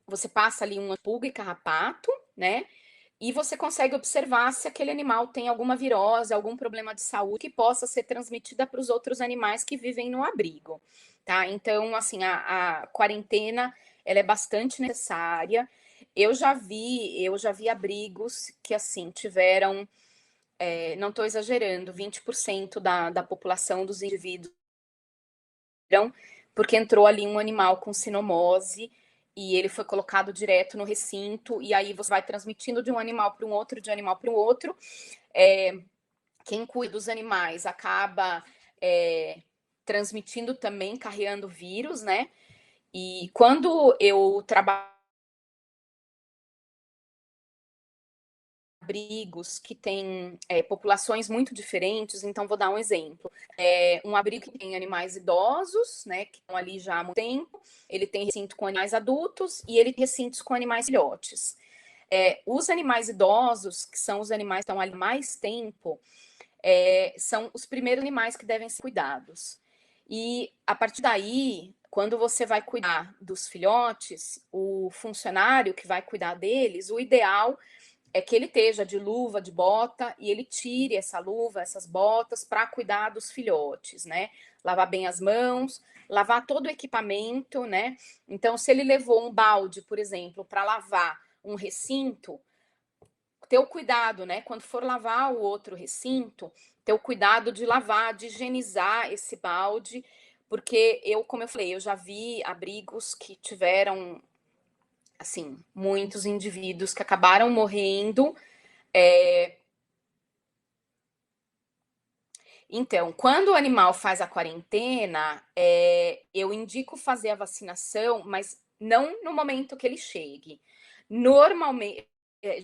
Speaker 1: você passa ali uma pulga e carrapato, né? E você consegue observar se aquele animal tem alguma virose, algum problema de saúde que possa ser transmitida para os outros animais que vivem no abrigo, tá? Então, assim, a quarentena, ela é bastante necessária. Eu já vi abrigos que, assim, tiveram, não estou exagerando, 20% da população dos indivíduos, porque entrou ali um animal com sinomose e ele foi colocado direto no recinto, e aí você vai transmitindo de um animal para um outro, de um animal para um outro. É, quem cuida dos animais acaba transmitindo também, carregando vírus, né? E quando eu trabalho abrigos que têm populações muito diferentes, então vou dar um exemplo. Um abrigo que tem animais idosos, né, que estão ali já há muito tempo, ele tem recinto com animais adultos e ele tem recintos com animais filhotes. Os animais idosos, que são os animais que estão ali mais tempo, são os primeiros animais que devem ser cuidados. E a partir daí, quando você vai cuidar dos filhotes, o funcionário que vai cuidar deles, o ideal é que ele esteja de luva, de bota, e ele tire essa luva, essas botas, para cuidar dos filhotes, né? Lavar bem as mãos, lavar todo o equipamento, né? Então, se ele levou um balde, por exemplo, para lavar um recinto, ter o cuidado, né? Quando for lavar o outro recinto, ter o cuidado de lavar, de higienizar esse balde, porque como eu falei, eu já vi abrigos que tiveram, assim, muitos indivíduos que acabaram morrendo. Então, quando o animal faz a quarentena, eu indico fazer a vacinação, mas não no momento que ele chegue. Normalmente,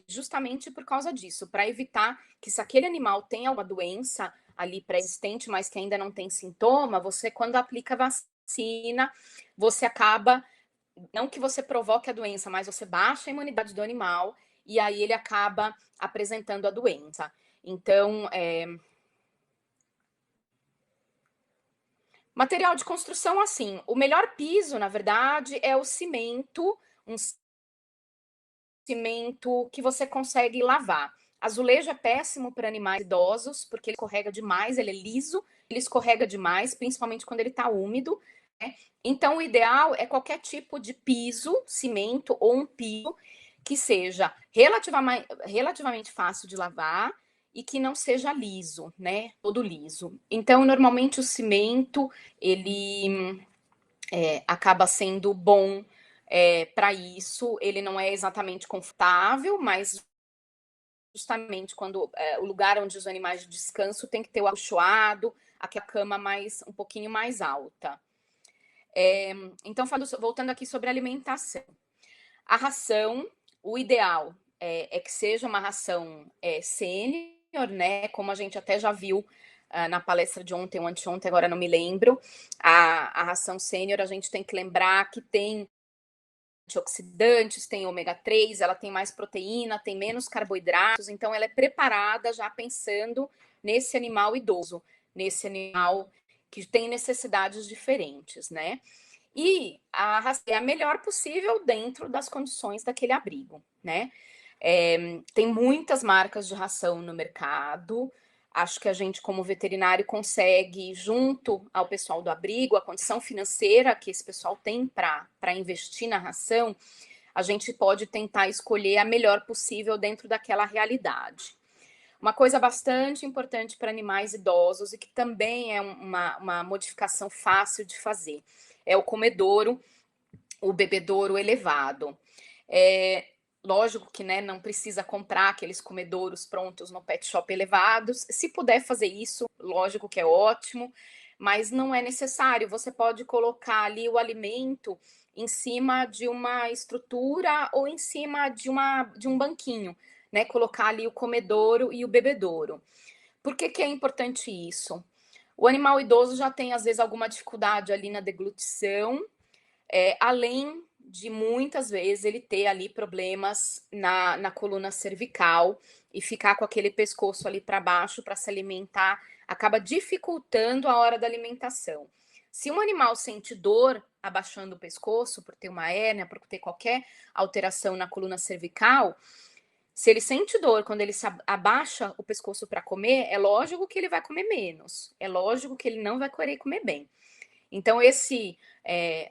Speaker 1: justamente por causa disso, para evitar que, se aquele animal tem alguma doença ali pré-existente, mas que ainda não tem sintoma, você, quando aplica a vacina, você acaba, não que você provoque a doença, mas você baixa a imunidade do animal e aí ele acaba apresentando a doença. Então, Material de construção, assim, o melhor piso, na verdade, é o cimento, um cimento que você consegue lavar. Azulejo é péssimo para animais idosos, porque ele escorrega demais, ele é liso, ele escorrega demais, principalmente quando ele está úmido, né? Então, o ideal é qualquer tipo de piso, cimento ou um piso que seja relativamente fácil de lavar e que não seja liso, né? Todo liso. Então, normalmente o cimento, ele acaba sendo bom para isso. Ele não é exatamente confortável, mas justamente quando o lugar onde os animais de descanso tem que ter o acolchoado, aquela cama mais um pouquinho mais alta. Então, voltando aqui sobre alimentação. A ração, o ideal é que seja uma ração sênior, né? Como a gente até já viu na palestra de ontem ou anteontem, agora não me lembro. A ração sênior, a gente tem que lembrar que tem antioxidantes, tem ômega 3, ela tem mais proteína, tem menos carboidratos, então ela é preparada já pensando nesse animal idoso, nesse animal que tem necessidades diferentes, né? E a ração é a melhor possível dentro das condições daquele abrigo, né? Tem muitas marcas de ração no mercado. Acho que a gente, como veterinário, consegue, junto ao pessoal do abrigo, a condição financeira que esse pessoal tem para investir na ração, a gente pode tentar escolher a melhor possível dentro daquela realidade. Uma coisa bastante importante para animais idosos e que também é uma modificação fácil de fazer é o comedouro, o bebedouro elevado. Lógico que, né, não precisa comprar aqueles comedouros prontos no pet shop elevados. Se puder fazer isso, lógico que é ótimo, mas não é necessário. Você pode colocar ali o alimento em cima de uma estrutura ou em cima de um banquinho, né? Colocar ali o comedouro e o bebedouro. Por que é importante isso? O animal idoso já tem, às vezes, alguma dificuldade ali na deglutição, além de muitas vezes ele ter ali problemas na coluna cervical e ficar com aquele pescoço ali para baixo para se alimentar, acaba dificultando a hora da alimentação. Se um animal sente dor abaixando o pescoço por ter uma hérnia, por ter qualquer alteração na coluna cervical, se ele sente dor quando ele se abaixa o pescoço para comer, é lógico que ele vai comer menos, é lógico que ele não vai querer comer bem. Então,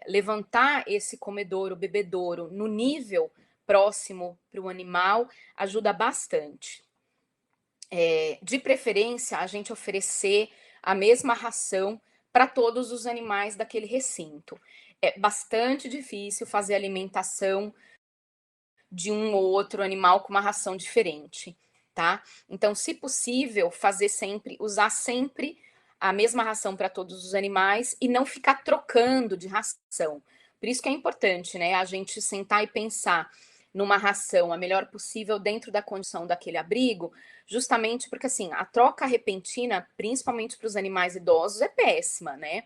Speaker 1: levantar esse comedouro, bebedouro no nível próximo para o animal ajuda bastante. De preferência, a gente oferecer a mesma ração para todos os animais daquele recinto. É bastante difícil fazer alimentação de um ou outro animal com uma ração diferente, tá? Então, se possível, usar sempre a mesma ração para todos os animais e não ficar trocando de ração. Por isso que é importante, né, a gente sentar e pensar numa ração a melhor possível dentro da condição daquele abrigo, justamente porque assim, a troca repentina, principalmente para os animais idosos, é péssima, né?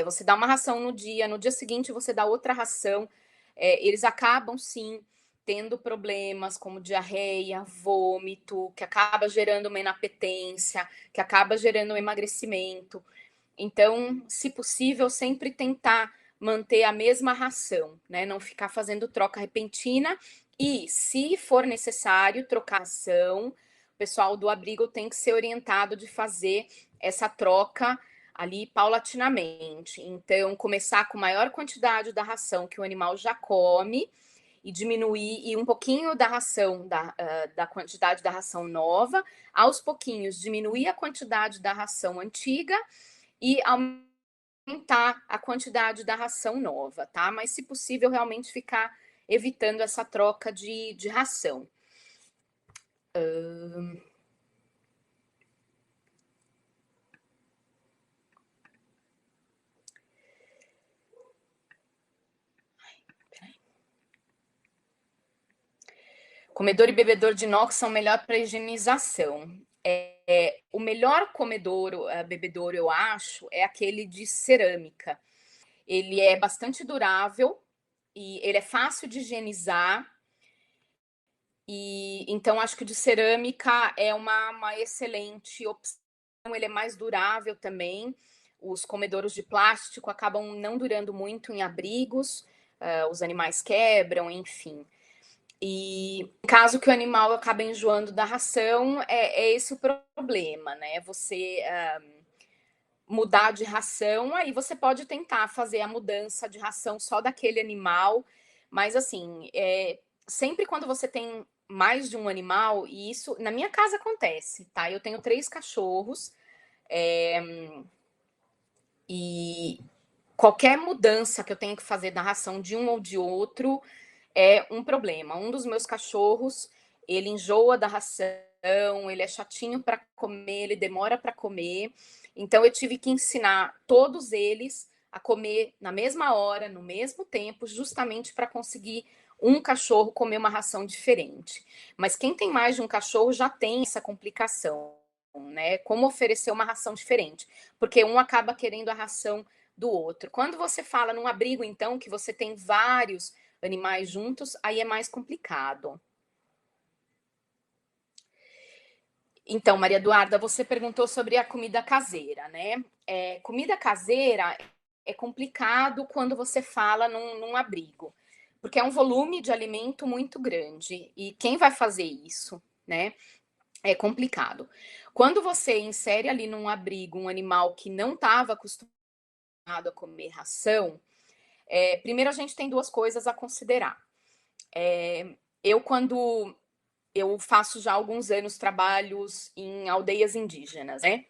Speaker 1: Você dá uma ração no dia seguinte você dá outra ração, eles acabam sim tendo problemas como diarreia, vômito, que acaba gerando uma inapetência, que acaba gerando um emagrecimento. Então, se possível, sempre tentar manter a mesma ração, né? Não ficar fazendo troca repentina e, se for necessário, trocar ração. O pessoal do abrigo tem que ser orientado de fazer essa troca ali paulatinamente. Então, começar com maior quantidade da ração que o animal já come e diminuir e um pouquinho da ração, da quantidade da ração nova, aos pouquinhos diminuir a quantidade da ração antiga e aumentar a quantidade da ração nova, tá? Mas, se possível, realmente ficar evitando essa troca de ração. Comedor e bebedor de inox são melhor para higienização. O melhor comedouro, bebedouro, eu acho, é aquele de cerâmica. Ele é bastante durável e ele é fácil de higienizar. E então acho que o de cerâmica é uma excelente opção. Ele é mais durável também. os comedouros de plástico acabam não durando muito em abrigos, os animais quebram, enfim. E caso que o animal acabe enjoando da ração, é esse o problema, né? Você mudar de ração, aí você pode tentar fazer a mudança de ração só daquele animal, mas assim, sempre quando você tem mais de um animal, e isso na minha casa acontece, tá? Eu tenho 3 cachorros, e qualquer mudança que eu tenha que fazer da ração de um ou de outro é um problema. Um dos meus cachorros, ele enjoa da ração, ele é chatinho para comer, ele demora para comer. Então eu tive que ensinar todos eles a comer na mesma hora, no mesmo tempo, justamente para conseguir um cachorro comer uma ração diferente. Mas quem tem mais de um cachorro já tem essa complicação, né? Como oferecer uma ração diferente, porque um acaba querendo a ração do outro. Quando você fala num abrigo, então, que você tem vários animais juntos, aí é mais complicado. Então, Maria Eduarda, você perguntou sobre a comida caseira, né? Comida caseira é complicado quando você fala num abrigo, porque é um volume de alimento muito grande e quem vai fazer isso, né? É complicado. Quando você insere ali num abrigo um animal que não estava acostumado a comer ração, primeiro a gente tem 2 coisas a considerar. Quando eu faço já há alguns anos trabalhos em aldeias indígenas, né?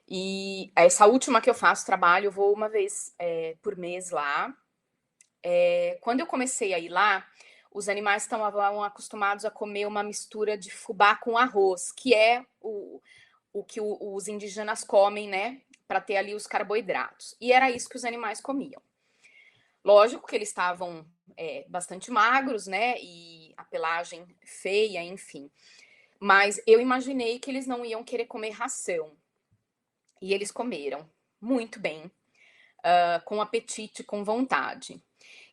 Speaker 1: E essa última que eu faço trabalho, eu vou uma vez por mês lá. Quando eu comecei a ir lá, os animais estavam acostumados a comer uma mistura de fubá com arroz, que é o que os indígenas comem, né? Para ter ali os carboidratos. E era isso que os animais comiam. Lógico que eles estavam bastante magros, né? E a pelagem feia, enfim. Mas eu imaginei que eles não iam querer comer ração. E eles comeram muito bem, com apetite, com vontade.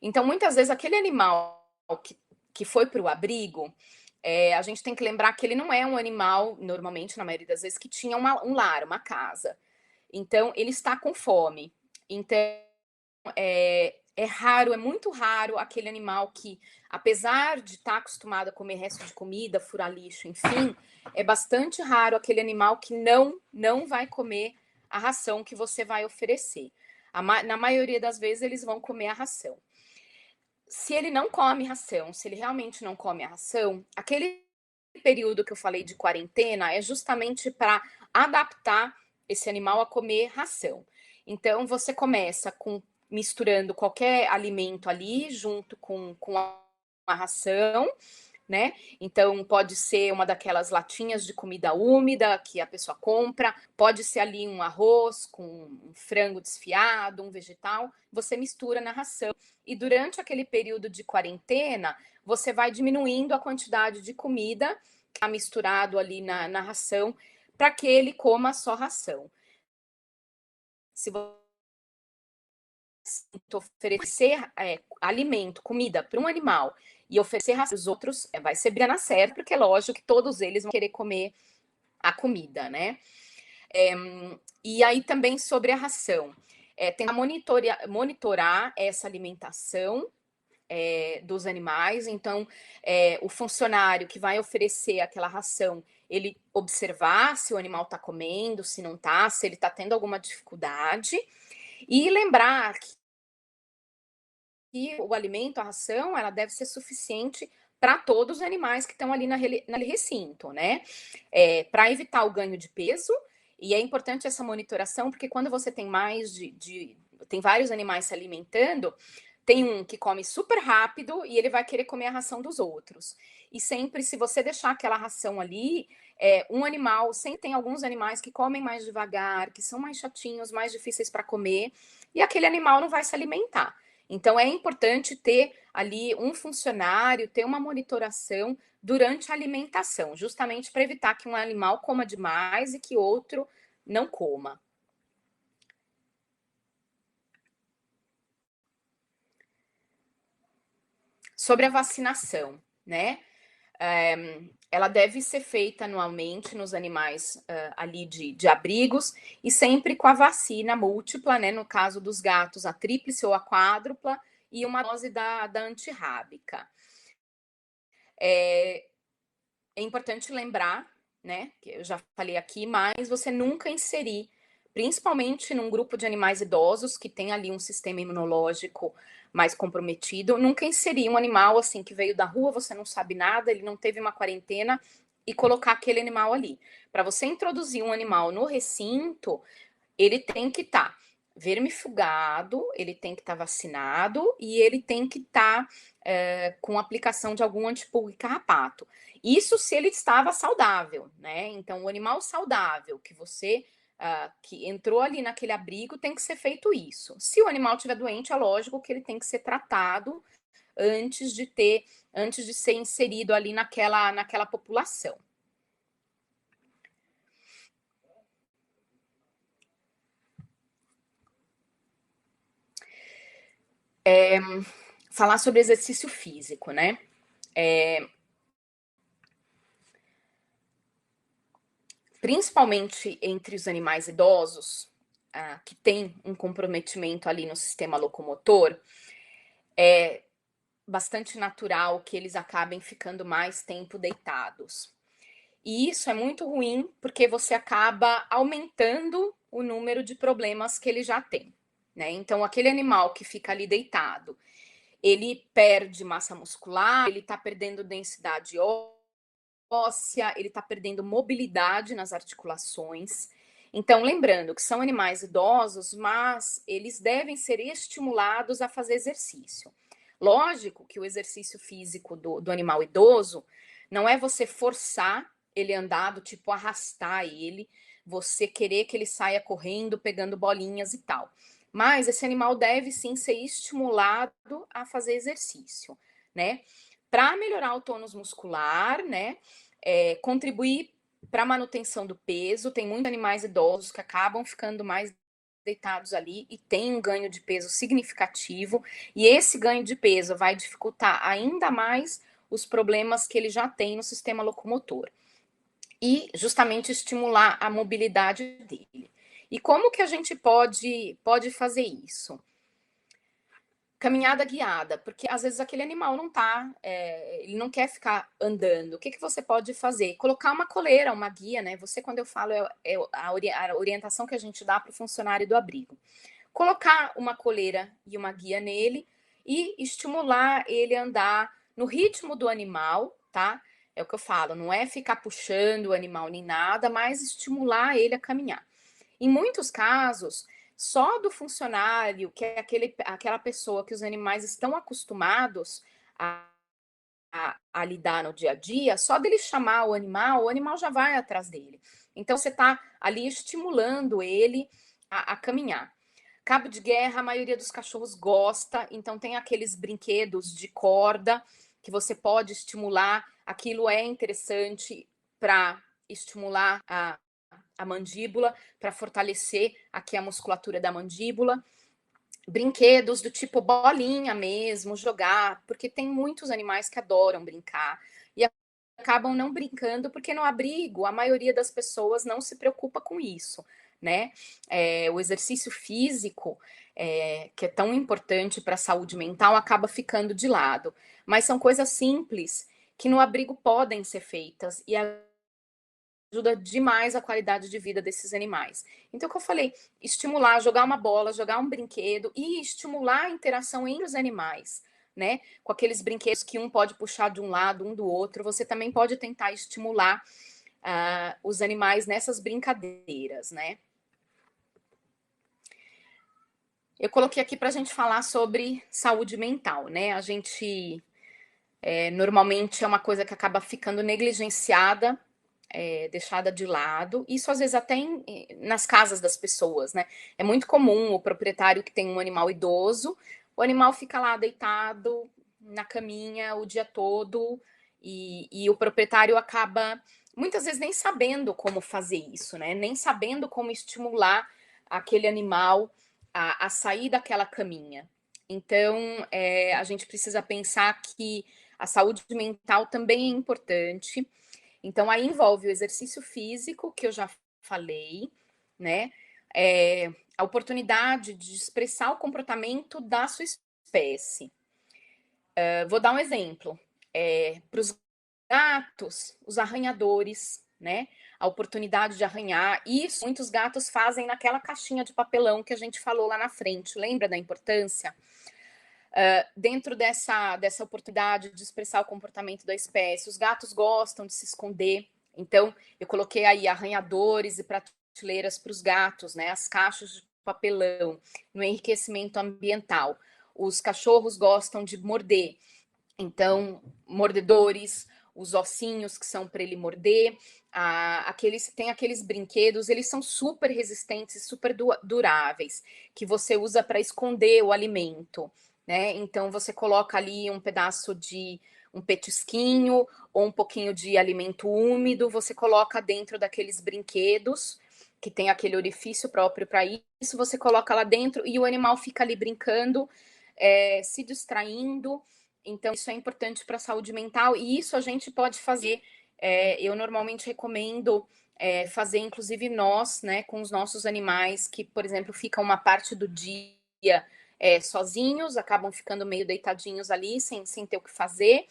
Speaker 1: Então, muitas vezes, aquele animal que foi para o abrigo, a gente tem que lembrar que ele não é um animal, normalmente, na maioria das vezes, que tinha um lar, uma casa. Então, ele está com fome. Então, é raro, é muito raro aquele animal que, apesar de estar acostumado a comer resto de comida, furar lixo, enfim, é bastante raro aquele animal que não vai comer a ração que você vai oferecer. Na maioria das vezes, eles vão comer a ração. Se ele não come ração, se ele realmente não come a ração, aquele período que eu falei de quarentena é justamente para adaptar esse animal a comer ração. Então, você começa misturando qualquer alimento ali junto com a ração, né? Então, pode ser uma daquelas latinhas de comida úmida que a pessoa compra, pode ser ali um arroz com um frango desfiado, um vegetal, você mistura na ração. E durante aquele período de quarentena, você vai diminuindo a quantidade de comida que está misturado ali na ração, para que ele coma só ração. Se você oferecer alimento, comida para um animal e oferecer ração para os outros, vai ser briga na certa, porque é lógico que todos eles vão querer comer a comida, né? E aí também sobre a ração. Tentar monitorar essa alimentação dos animais. Então, o funcionário que vai oferecer aquela ração, ele observar se o animal está comendo, se não está, se ele está tendo alguma dificuldade. E lembrar que o alimento, a ração, ela deve ser suficiente para todos os animais que estão ali naquele recinto, né? Para evitar o ganho de peso, e é importante essa monitoração, porque quando você tem tem vários animais se alimentando, tem um que come super rápido e ele vai querer comer a ração dos outros. E sempre, se você deixar aquela ração ali, um animal, sempre tem alguns animais que comem mais devagar, que são mais chatinhos, mais difíceis para comer, e aquele animal não vai se alimentar. Então, é importante ter ali um funcionário, ter uma monitoração durante a alimentação, justamente para evitar que um animal coma demais e que outro não coma. Sobre a vacinação, né? ela deve ser feita anualmente nos animais ali de abrigos e sempre com a vacina múltipla, né? No caso dos gatos, a tríplice ou a quádrupla e uma dose da antirrábica. É importante lembrar, né? Que eu já falei aqui, mas você nunca inserir, principalmente num grupo de animais idosos que tem ali um sistema imunológico mais comprometido, nunca inserir um animal assim que veio da rua, você não sabe nada, ele não teve uma quarentena e colocar aquele animal ali. Para você introduzir um animal no recinto, ele tem que estar vermifugado, ele tem que estar vacinado e ele tem que estar com aplicação de algum antipulga e carrapato. Isso se ele estava saudável, né? Então, o animal saudável que você que entrou ali naquele abrigo tem que ser feito isso. Se o animal estiver doente, é lógico que ele tem que ser tratado antes de ser inserido ali naquela população. Falar sobre exercício físico, né? Principalmente entre os animais idosos, que tem um comprometimento ali no sistema locomotor, é bastante natural que eles acabem ficando mais tempo deitados. E isso é muito ruim porque você acaba aumentando o número de problemas que ele já tem, né? Então, aquele animal que fica ali deitado, ele perde massa muscular, ele tá perdendo densidade óssea, ele está perdendo mobilidade nas articulações. Então, lembrando que são animais idosos, mas eles devem ser estimulados a fazer exercício. Lógico que o exercício físico do animal idoso não é você forçar ele andado, tipo arrastar ele, você querer que ele saia correndo, pegando bolinhas e tal. Mas esse animal deve sim ser estimulado a fazer exercício, né? Para melhorar o tônus muscular, né? Contribuir para a manutenção do peso. Tem muitos animais idosos que acabam ficando mais deitados ali e tem um ganho de peso significativo. E esse ganho de peso vai dificultar ainda mais os problemas que ele já tem no sistema locomotor. E justamente estimular a mobilidade dele. E como que a gente pode fazer isso? Caminhada guiada, porque às vezes aquele animal não tá, ele não quer ficar andando. O que, que você pode fazer? Colocar uma coleira, uma guia, né? Você, quando eu falo, é a orientação que a gente dá para o funcionário do abrigo. Colocar uma coleira e uma guia nele e estimular ele a andar no ritmo do animal, tá? É o que eu falo, não é ficar puxando o animal nem nada, mas estimular ele a caminhar. Em muitos casos, só do funcionário, que é aquela pessoa que os animais estão acostumados a lidar no dia a dia, só dele chamar o animal já vai atrás dele. Então, você está ali estimulando ele a caminhar. Cabo de guerra, a maioria dos cachorros gosta, então tem aqueles brinquedos de corda que você pode estimular. Aquilo é interessante para estimular a mandíbula, para fortalecer aqui a musculatura da mandíbula. Brinquedos do tipo bolinha mesmo, jogar, porque tem muitos animais que adoram brincar e acabam não brincando porque no abrigo a maioria das pessoas não se preocupa com isso, né? O exercício físico, que é tão importante para a saúde mental, acaba ficando de lado. Mas são coisas simples que no abrigo podem ser feitas e ajuda demais a qualidade de vida desses animais. Então, o que eu falei, estimular, jogar uma bola, jogar um brinquedo e estimular a interação entre os animais, né? Com aqueles brinquedos que um pode puxar de um lado, um do outro, você também pode tentar estimular os animais nessas brincadeiras, né? Eu coloquei aqui para a gente falar sobre saúde mental, né? A gente normalmente é uma coisa que acaba ficando negligenciada, deixada de lado. Isso às vezes até nas casas das pessoas, né? É muito comum o proprietário que tem um animal idoso, o animal fica lá deitado na caminha o dia todo e o proprietário acaba muitas vezes nem sabendo como fazer isso, né? Nem sabendo como estimular aquele animal a sair daquela caminha. Então, a gente precisa pensar que A saúde mental também é importante. Então, aí envolve o exercício físico, que eu já falei, né? A oportunidade de expressar o comportamento da sua espécie. Vou dar um exemplo. Para os gatos, os arranhadores, né? A oportunidade de arranhar. Isso muitos gatos fazem naquela caixinha de papelão que a gente falou lá na frente. Lembra da importância? Dentro dessa oportunidade de expressar o comportamento da espécie, os gatos gostam de se esconder. Então, eu coloquei aí arranhadores e prateleiras para os gatos, né? As caixas de papelão, no enriquecimento ambiental. Os cachorros gostam de morder. Então, mordedores, os ossinhos que são para ele morder, tem aqueles brinquedos, eles são super resistentes, super duráveis, que você usa para esconder o alimento, né? Então, você coloca ali um pedaço de um petisquinho ou um pouquinho de alimento úmido, você coloca dentro daqueles brinquedos, que tem aquele orifício próprio para isso, você coloca lá dentro e o animal fica ali brincando, se distraindo. Então, isso é importante para a saúde mental e isso a gente pode fazer. Eu normalmente recomendo fazer, inclusive nós, né, com os nossos animais que, por exemplo, ficam uma parte do dia sozinhos, acabam ficando meio deitadinhos ali, sem ter o que fazer.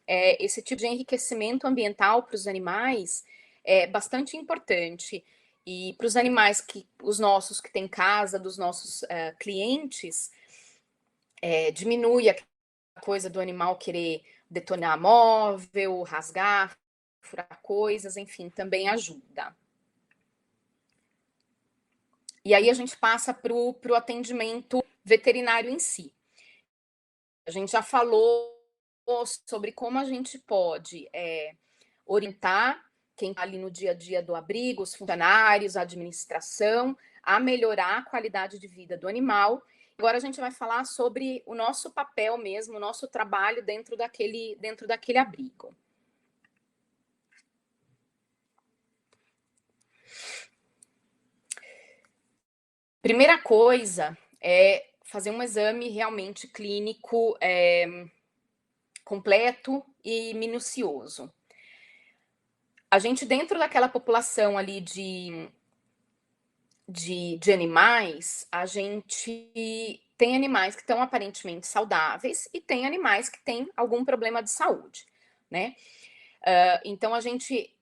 Speaker 1: Esse tipo de enriquecimento ambiental para os animais é bastante importante. E para os animais os nossos que têm casa, dos nossos clientes, diminui a coisa do animal querer detonar móvel, rasgar, furar coisas, enfim, também ajuda. E aí a gente passa para o atendimento veterinário em si. A gente já falou sobre como a gente pode orientar quem está ali no dia a dia do abrigo, os funcionários, a administração, a melhorar a qualidade de vida do animal. Agora a gente vai falar sobre o nosso papel mesmo, o nosso trabalho dentro daquele abrigo. Primeira coisa é fazer um exame realmente clínico completo e minucioso. A gente, dentro daquela população ali de animais, a gente tem animais que estão aparentemente saudáveis e tem animais que têm algum problema de saúde, né? Então,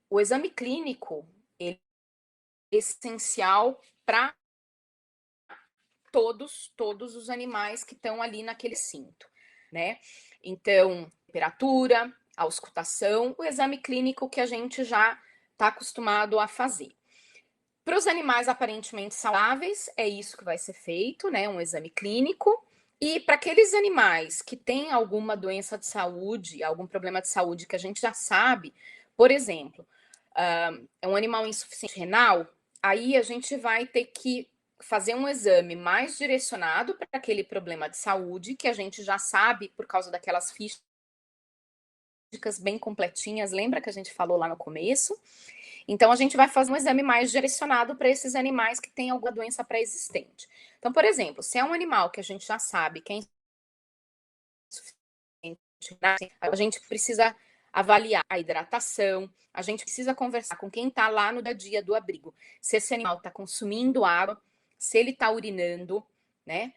Speaker 1: o exame clínico ele é essencial para todos os animais que estão ali naquele cinto, né? Então, temperatura, auscultação, o exame clínico que a gente já está acostumado a fazer. Para os animais aparentemente saudáveis, é isso que vai ser feito, né? Um exame clínico. E para aqueles animais que têm alguma doença de saúde, algum problema de saúde que a gente já sabe, por exemplo, é um animal insuficiente renal, aí a gente vai ter que fazer um exame mais direcionado para aquele problema de saúde, que a gente já sabe por causa daquelas fichas bem completinhas, lembra que a gente falou lá no começo? Então, a gente vai fazer um exame mais direcionado para esses animais que têm alguma doença pré-existente. Então, por exemplo, se é um animal que a gente já sabe que é insuficiente, a gente precisa avaliar a hidratação, a gente precisa conversar com quem está lá no dia a dia do abrigo, se esse animal está consumindo água, se ele está urinando, né?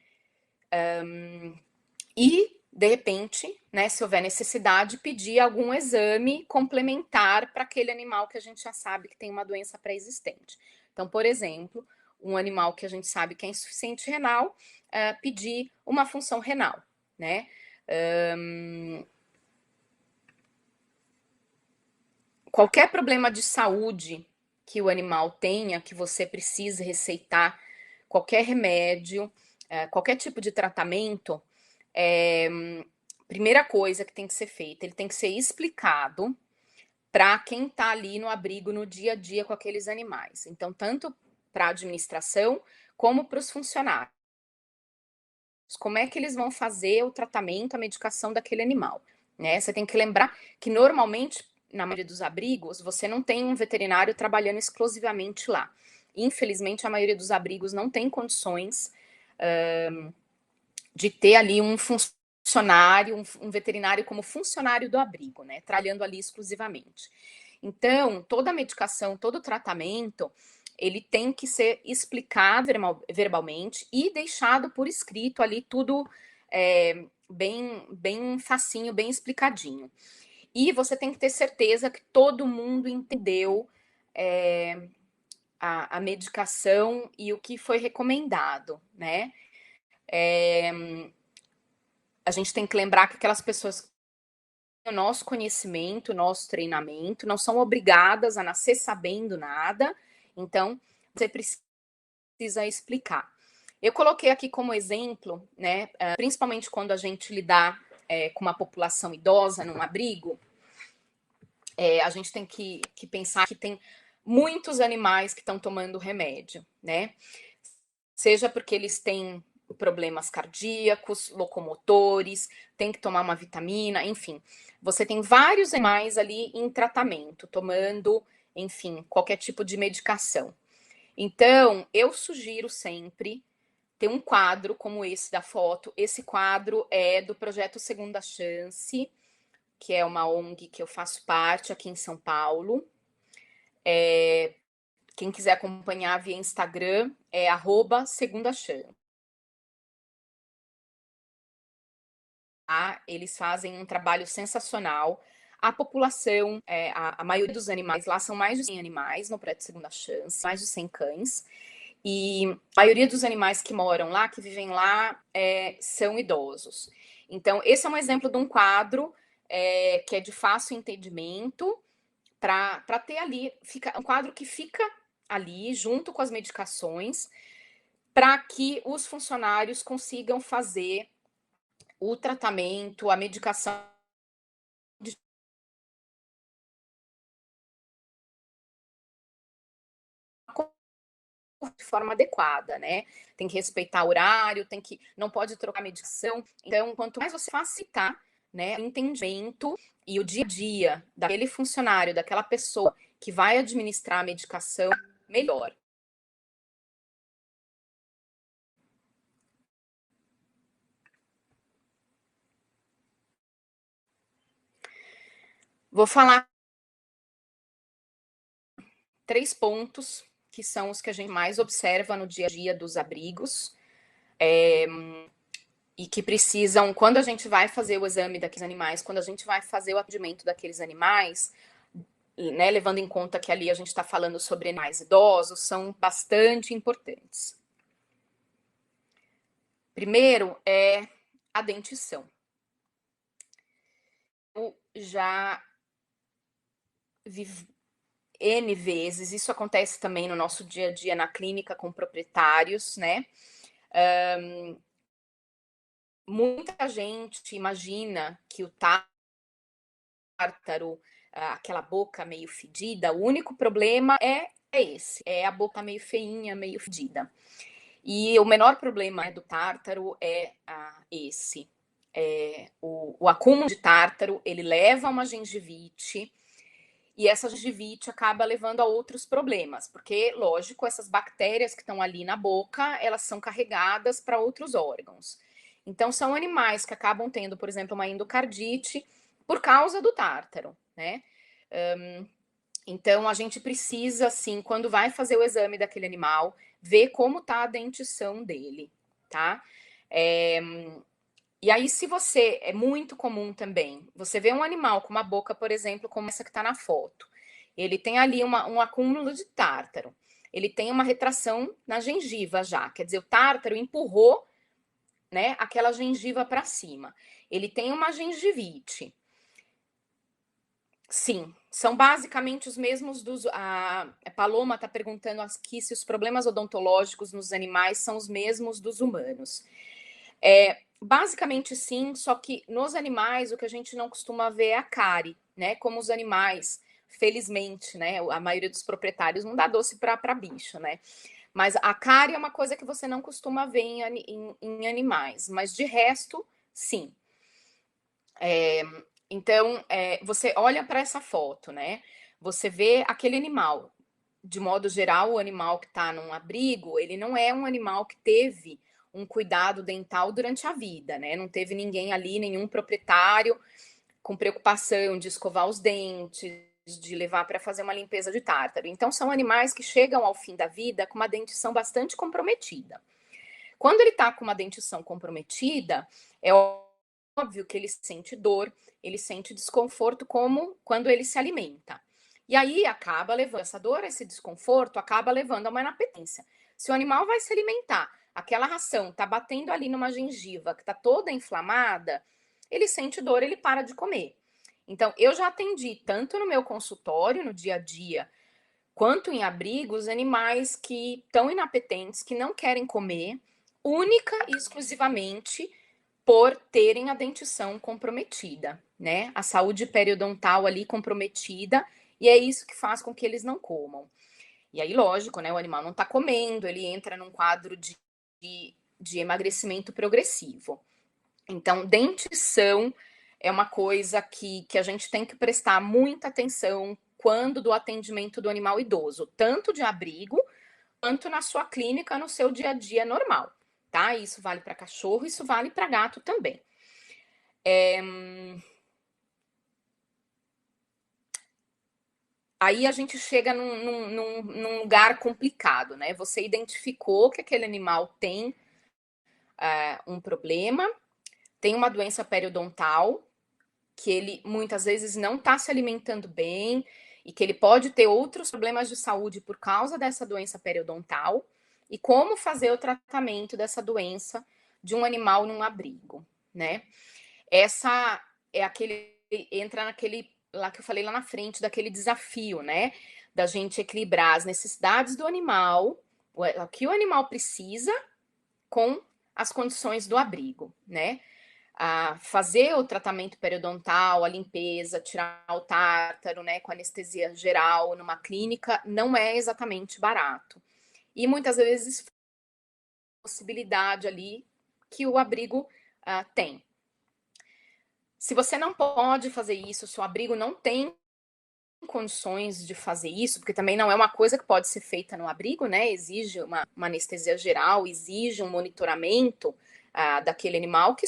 Speaker 1: E, de repente, né, se houver necessidade, pedir algum exame complementar para aquele animal que a gente já sabe que tem uma doença pré-existente. Então, por exemplo, um animal que a gente sabe que é insuficiente renal, pedir uma função renal, né? Qualquer problema de saúde que o animal tenha, que você precise receitar, qualquer remédio, qualquer tipo de tratamento, primeira coisa que tem que ser feita, ele tem que ser explicado para quem está ali no abrigo no dia a dia com aqueles animais. Então, tanto para a administração como para os funcionários. Como é que eles vão fazer o tratamento, a medicação daquele animal, né? Você tem que lembrar que normalmente, na maioria dos abrigos, você não tem um veterinário trabalhando exclusivamente lá. Infelizmente, a maioria dos abrigos não tem condições de ter ali um funcionário funcionário, um veterinário como funcionário do abrigo, né? Trabalhando ali exclusivamente. Então, toda a medicação, todo o tratamento, ele tem que ser explicado verbalmente e deixado por escrito ali, tudo bem facinho, bem explicadinho. E você tem que ter certeza que todo mundo entendeu a medicação e o que foi recomendado, né? A gente tem que lembrar que aquelas pessoas que têm o nosso conhecimento, o nosso treinamento, não são obrigadas a nascer sabendo nada, então você precisa explicar. Eu coloquei aqui como exemplo, né, principalmente quando a gente lidar com uma população idosa num abrigo, a gente tem que pensar que tem muitos animais que estão tomando remédio, né? Seja porque eles têm problemas cardíacos, locomotores, tem que tomar uma vitamina, enfim. Você tem vários animais ali em tratamento, tomando, enfim, qualquer tipo de medicação. Então, eu sugiro sempre ter um quadro como esse da foto. Esse quadro é do projeto Segunda Chance, que é uma ONG que eu faço parte aqui em São Paulo. Quem quiser acompanhar via Instagram é @segundachance. Eles fazem um trabalho sensacional. A população, a maioria dos animais lá são mais de 100 animais no projeto Segunda Chance, mais de 100 cães. E a maioria dos animais que moram lá, que vivem lá, são idosos. Então, esse é um exemplo de um quadro que é de fácil entendimento, para ter ali, fica um quadro que fica ali junto com as medicações, para que os funcionários consigam fazer o tratamento, a medicação de forma adequada, né? Tem que respeitar o horário, não pode trocar medicação. Então, quanto mais você facilitar, né, o entendimento e o dia a dia daquele funcionário, daquela pessoa que vai administrar a medicação, melhor. Vou falar 3 pontos que são os que a gente mais observa no dia a dia dos abrigos, e que precisam, quando a gente vai fazer o exame daqueles animais, quando a gente vai fazer o atendimento daqueles animais, né, levando em conta que ali a gente está falando sobre animais idosos, são bastante importantes. Primeiro é a dentição. Eu já vi N vezes, isso acontece também no nosso dia a dia na clínica com proprietários, né? Muita gente imagina que o tártaro, aquela boca meio fedida, o único problema é esse, é a boca meio feinha, meio fedida. E o menor problema, né, do tártaro é esse. O acúmulo de tártaro, ele leva a uma gengivite, e essa gengivite acaba levando a outros problemas, porque, lógico, essas bactérias que estão ali na boca, elas são carregadas para outros órgãos. Então, são animais que acabam tendo, por exemplo, uma endocardite por causa do tártaro, né? Então, a gente precisa, assim, quando vai fazer o exame daquele animal, ver como tá a dentição dele, tá? E aí, se você, é muito comum também, você vê um animal com uma boca, por exemplo, como essa que tá na foto. Ele tem ali um acúmulo de tártaro. Ele tem uma retração na gengiva já, quer dizer, o tártaro empurrou, né, aquela gengiva para cima. Ele tem uma gengivite. Sim, são basicamente os mesmos dos. A Paloma está perguntando aqui se os problemas odontológicos nos animais são os mesmos dos humanos. Basicamente sim, só que nos animais o que a gente não costuma ver é a cárie, né? Como os animais, felizmente, né? A maioria dos proprietários não dá doce para bicho, né? Mas a cárie é uma coisa que você não costuma ver em animais, mas de resto, sim. Então, você olha para essa foto, né? Você vê aquele animal. De modo geral, o animal que está num abrigo, ele não é um animal que teve um cuidado dental durante a vida, né? Não teve ninguém ali, nenhum proprietário com preocupação de escovar os dentes, de levar para fazer uma limpeza de tártaro. Então, são animais que chegam ao fim da vida com uma dentição bastante comprometida. Quando ele está com uma dentição comprometida, é óbvio que ele sente dor, ele sente desconforto, como quando ele se alimenta. E aí acaba levando essa dor, esse desconforto, acaba levando a uma inapetência. Se o animal vai se alimentar, aquela ração tá batendo ali numa gengiva que tá toda inflamada, ele sente dor, ele para de comer. Então, eu já atendi tanto no meu consultório, no dia a dia, quanto em abrigos, animais que estão inapetentes, que não querem comer, única e exclusivamente por terem a dentição comprometida, né? A saúde periodontal ali comprometida, e é isso que faz com que eles não comam. E aí, lógico, né? O animal não tá comendo, ele entra num quadro de emagrecimento progressivo. Então, dentição é uma coisa que a gente tem que prestar muita atenção quando do atendimento do animal idoso, tanto de abrigo quanto na sua clínica, no seu dia a dia normal, tá? Isso vale para cachorro, isso vale para gato também. Aí a gente chega num lugar complicado, né? Você identificou que aquele animal tem um problema, tem uma doença periodontal, que ele muitas vezes não está se alimentando bem e que ele pode ter outros problemas de saúde por causa dessa doença periodontal, e como fazer o tratamento dessa doença de um animal num abrigo, né? Essa é aquele, entra naquele lá que eu falei lá na frente, daquele desafio, né? Da gente equilibrar as necessidades do animal, o que o animal precisa, com as condições do abrigo, né? A fazer o tratamento periodontal, a limpeza, tirar o tártaro, né, com anestesia geral numa clínica, não é exatamente barato. E muitas vezes possibilidade ali que o abrigo tem. Se você não pode fazer isso, se o abrigo não tem condições de fazer isso, porque também não é uma coisa que pode ser feita no abrigo, né? Exige uma anestesia geral, exige um monitoramento daquele animal que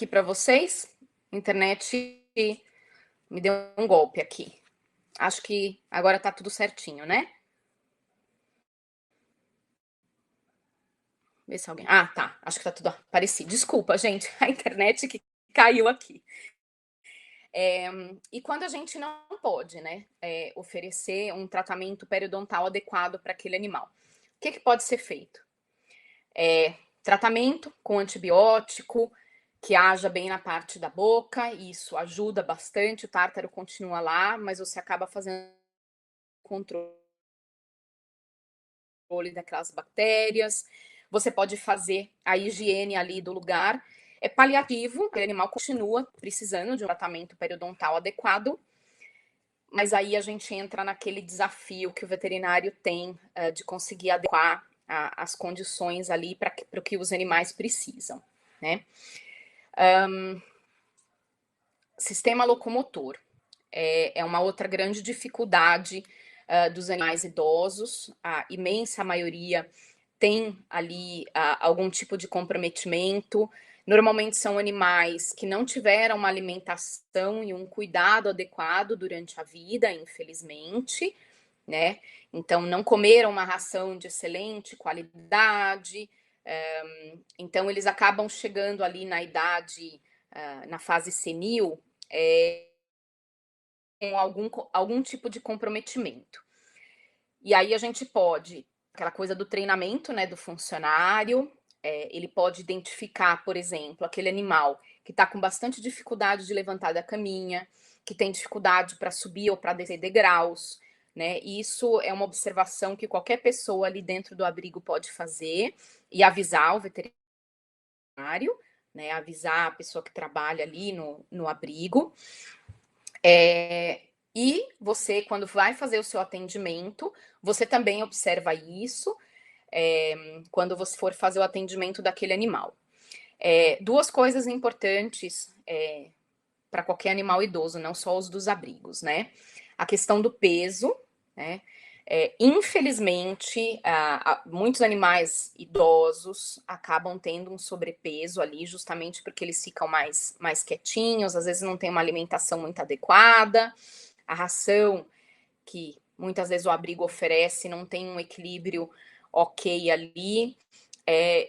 Speaker 1: aqui para vocês. A internet me deu um golpe aqui. Acho que agora tá tudo certinho, né? Vê se alguém. Ah, tá. Acho que tá tudo parecido. Desculpa, gente. A internet que caiu aqui. E quando a gente não pode, né, oferecer um tratamento periodontal adequado para aquele animal, o que pode ser feito? Tratamento com antibiótico, que haja bem na parte da boca, isso ajuda bastante, o tártaro continua lá, mas você acaba fazendo controle daquelas bactérias. Você pode fazer a higiene ali do lugar. É paliativo, o animal continua precisando de um tratamento periodontal adequado, mas aí a gente entra naquele desafio que o veterinário tem de conseguir adequar as condições ali para o que os animais precisam, né? Sistema locomotor é uma outra grande dificuldade dos animais idosos. A imensa maioria tem ali algum tipo de comprometimento. Normalmente são animais que não tiveram uma alimentação e um cuidado adequado durante a vida, infelizmente, né? Então, não comeram uma ração de excelente qualidade. Então, eles acabam chegando ali na idade, na fase senil, com algum tipo de comprometimento. E aí a gente pode, aquela coisa do treinamento, né, do funcionário, ele pode identificar, por exemplo, aquele animal que está com bastante dificuldade de levantar da caminha, que tem dificuldade para subir ou para descer degraus, né? E isso é uma observação que qualquer pessoa ali dentro do abrigo pode fazer e avisar o veterinário, né? Avisar a pessoa que trabalha ali no abrigo. E você, quando vai fazer o seu atendimento, você também observa isso quando você for fazer o atendimento daquele animal. Duas coisas importantes para qualquer animal idoso, não só os dos abrigos, né? A questão do peso, né? Infelizmente, muitos animais idosos acabam tendo um sobrepeso ali, justamente porque eles ficam mais quietinhos, às vezes não tem uma alimentação muito adequada, a ração que muitas vezes o abrigo oferece não tem um equilíbrio ok ali,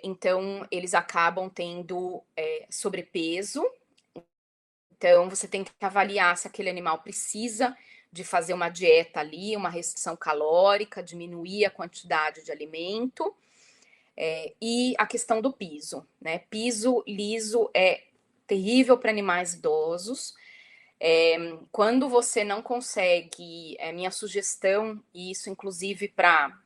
Speaker 1: então eles acabam tendo sobrepeso. Então você tem que avaliar se aquele animal precisa de fazer uma dieta ali, uma restrição calórica, diminuir a quantidade de alimento. E a questão do piso, né? Piso liso é terrível para animais idosos. Quando você não consegue, minha sugestão, e isso inclusive para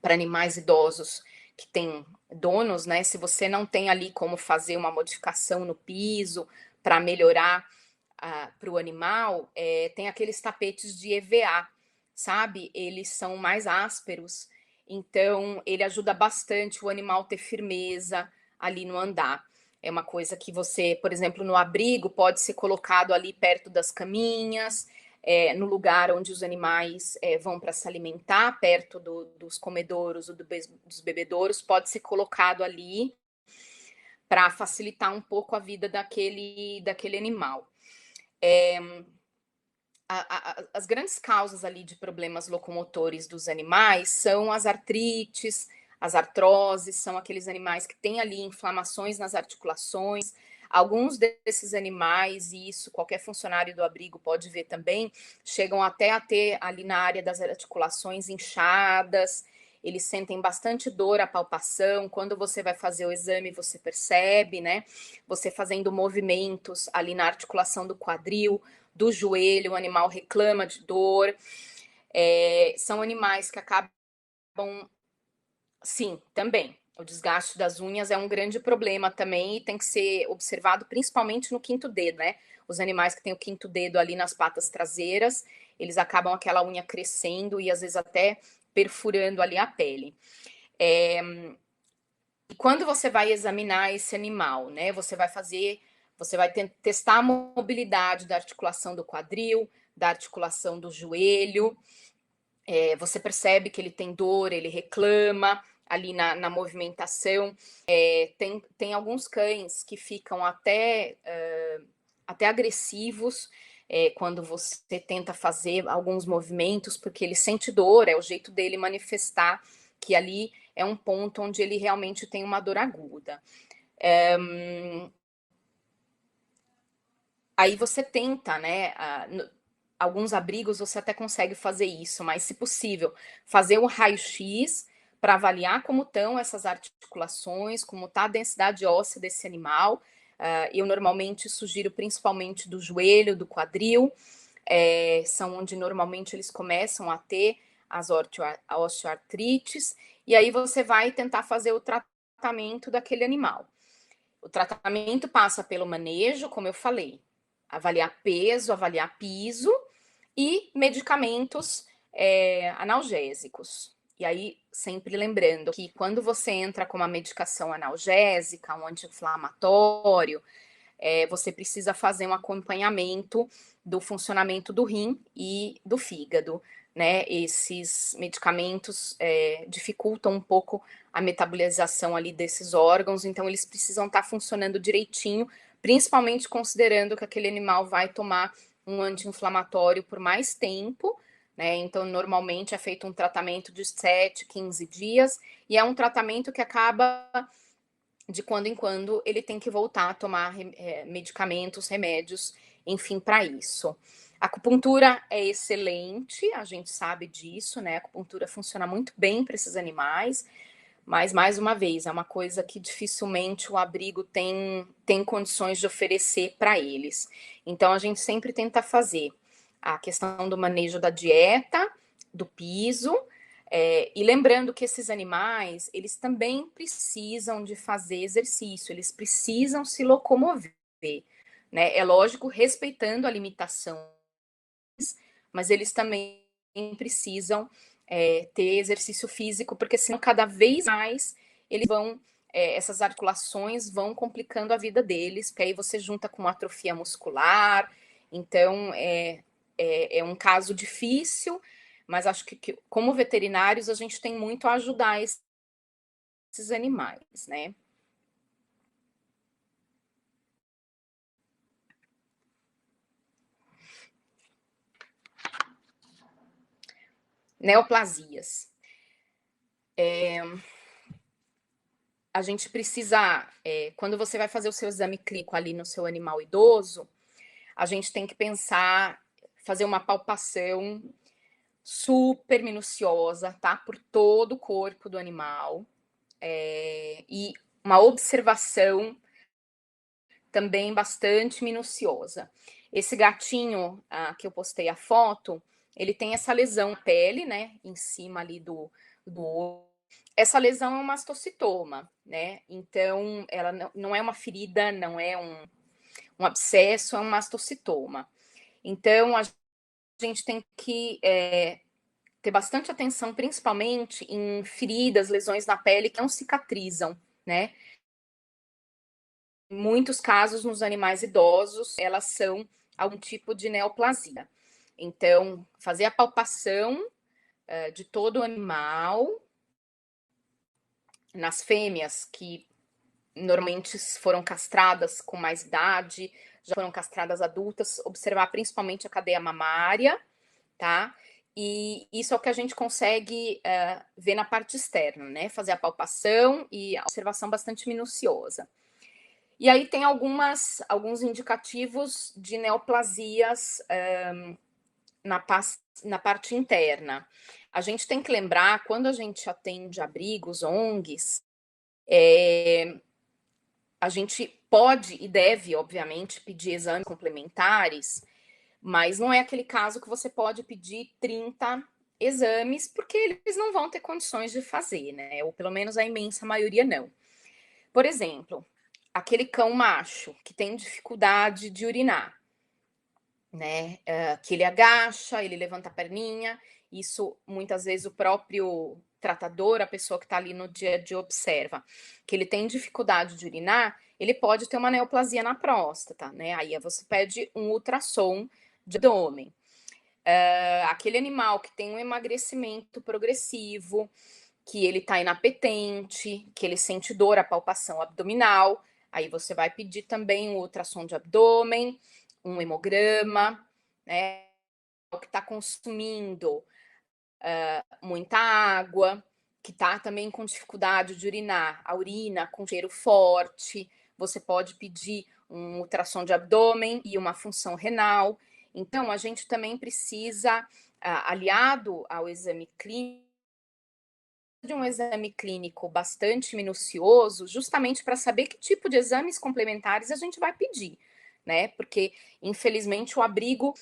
Speaker 1: animais idosos que têm donos, né? Se você não tem ali como fazer uma modificação no piso para melhorar para o animal, tem aqueles tapetes de EVA, sabe? Eles são mais ásperos, então ele ajuda bastante o animal ter firmeza ali no andar. É uma coisa que você, por exemplo, no abrigo, pode ser colocado ali perto das caminhas, no lugar onde os animais vão para se alimentar, perto dos comedouros ou dos bebedouros, pode ser colocado ali para facilitar um pouco a vida daquele animal. As grandes causas ali de problemas locomotores dos animais são as artrites, as artroses, são aqueles animais que têm ali inflamações nas articulações. Alguns desses animais, e isso qualquer funcionário do abrigo pode ver também, chegam até a ter ali na área das articulações inchadas, eles sentem bastante dor à palpação. Quando você vai fazer o exame, você percebe, né? Você fazendo movimentos ali na articulação do quadril, do joelho, o animal reclama de dor. São animais que acabam. Sim, também. O desgaste das unhas é um grande problema também e tem que ser observado principalmente no quinto dedo, né? Os animais que têm o quinto dedo ali nas patas traseiras, eles acabam aquela unha crescendo e às vezes até perfurando ali a pele. E quando você vai examinar esse animal, né? Você vai testar a mobilidade da articulação do quadril, da articulação do joelho. Você percebe que ele tem dor, ele reclama. ali na movimentação. Tem alguns cães que ficam até agressivos quando você tenta fazer alguns movimentos, porque ele sente dor, é o jeito dele manifestar que ali é um ponto onde ele realmente tem uma dor aguda. Aí você tenta, né? Alguns abrigos você até consegue fazer isso, mas se possível, fazer o raio-x para avaliar como estão essas articulações, como está a densidade óssea desse animal. Eu normalmente sugiro principalmente do joelho, do quadril, são onde normalmente eles começam a ter as osteoartrites, e aí você vai tentar fazer o tratamento daquele animal. O tratamento passa pelo manejo, como eu falei, avaliar peso, avaliar piso e medicamentos analgésicos. E aí, sempre lembrando que quando você entra com uma medicação analgésica, um anti-inflamatório, você precisa fazer um acompanhamento do funcionamento do rim e do fígado, né? Esses medicamentos dificultam um pouco a metabolização ali desses órgãos, então eles precisam estar funcionando direitinho, principalmente considerando que aquele animal vai tomar um anti-inflamatório por mais tempo, né? Então, normalmente é feito um tratamento de 7, 15 dias, e é um tratamento que acaba de quando em quando ele tem que voltar a tomar medicamentos, remédios, enfim, para isso. A acupuntura é excelente, a gente sabe disso, né? A acupuntura funciona muito bem para esses animais, mas, mais uma vez, é uma coisa que dificilmente o abrigo tem condições de oferecer para eles. Então, a gente sempre tenta fazer a questão do manejo da dieta, do piso, e lembrando que esses animais, eles também precisam de fazer exercício, eles precisam se locomover, né? É lógico, respeitando a limitação, mas eles também precisam ter exercício físico, porque senão cada vez mais eles vão, essas articulações vão complicando a vida deles, porque aí você junta com atrofia muscular, então é um caso difícil, mas acho que como veterinários a gente tem muito a ajudar esses animais, né? Neoplasias. A gente precisa, quando você vai fazer o seu exame clínico ali no seu animal idoso, a gente tem que pensar, fazer uma palpação super minuciosa, tá? Por todo o corpo do animal. E uma observação também bastante minuciosa. Esse gatinho que eu postei a foto, ele tem essa lesão na pele, né? Em cima ali do olho. Essa lesão é um mastocitoma, né? Então, ela não é uma ferida, não é um abscesso, é um mastocitoma. Então, a gente tem que ter bastante atenção, principalmente em feridas, lesões na pele que não cicatrizam, né? Em muitos casos, nos animais idosos, elas são algum tipo de neoplasia. Então, fazer a palpação de todo o animal, nas fêmeas que normalmente foram castradas com mais idade, já foram castradas adultas, observar principalmente a cadeia mamária, tá? E isso é o que a gente consegue ver na parte externa, né? Fazer a palpação e a observação bastante minuciosa. E aí tem alguns indicativos de neoplasias na parte interna. A gente tem que lembrar, quando a gente atende abrigos, ONGs, a gente pode e deve, obviamente, pedir exames complementares, mas não é aquele caso que você pode pedir 30 exames, porque eles não vão ter condições de fazer, né? Ou pelo menos a imensa maioria não. Por exemplo, aquele cão macho que tem dificuldade de urinar, né? Que ele agacha, ele levanta a perninha, isso muitas vezes o próprio tratador, a pessoa que está ali no dia a dia observa, que ele tem dificuldade de urinar, ele pode ter uma neoplasia na próstata, né? Aí você pede um ultrassom de abdômen. Aquele animal que tem um emagrecimento progressivo, que ele está inapetente, que ele sente dor, a palpação abdominal. Aí você vai pedir também um ultrassom de abdômen, um hemograma, né? O que está consumindo muita água, que está também com dificuldade de urinar, a urina com cheiro forte. Você pode pedir um ultrassom de abdômen e uma função renal. Então, a gente também precisa, aliado ao exame clínico, de um exame clínico bastante minucioso, justamente para saber que tipo de exames complementares a gente vai pedir, né? Porque, infelizmente, o abrigo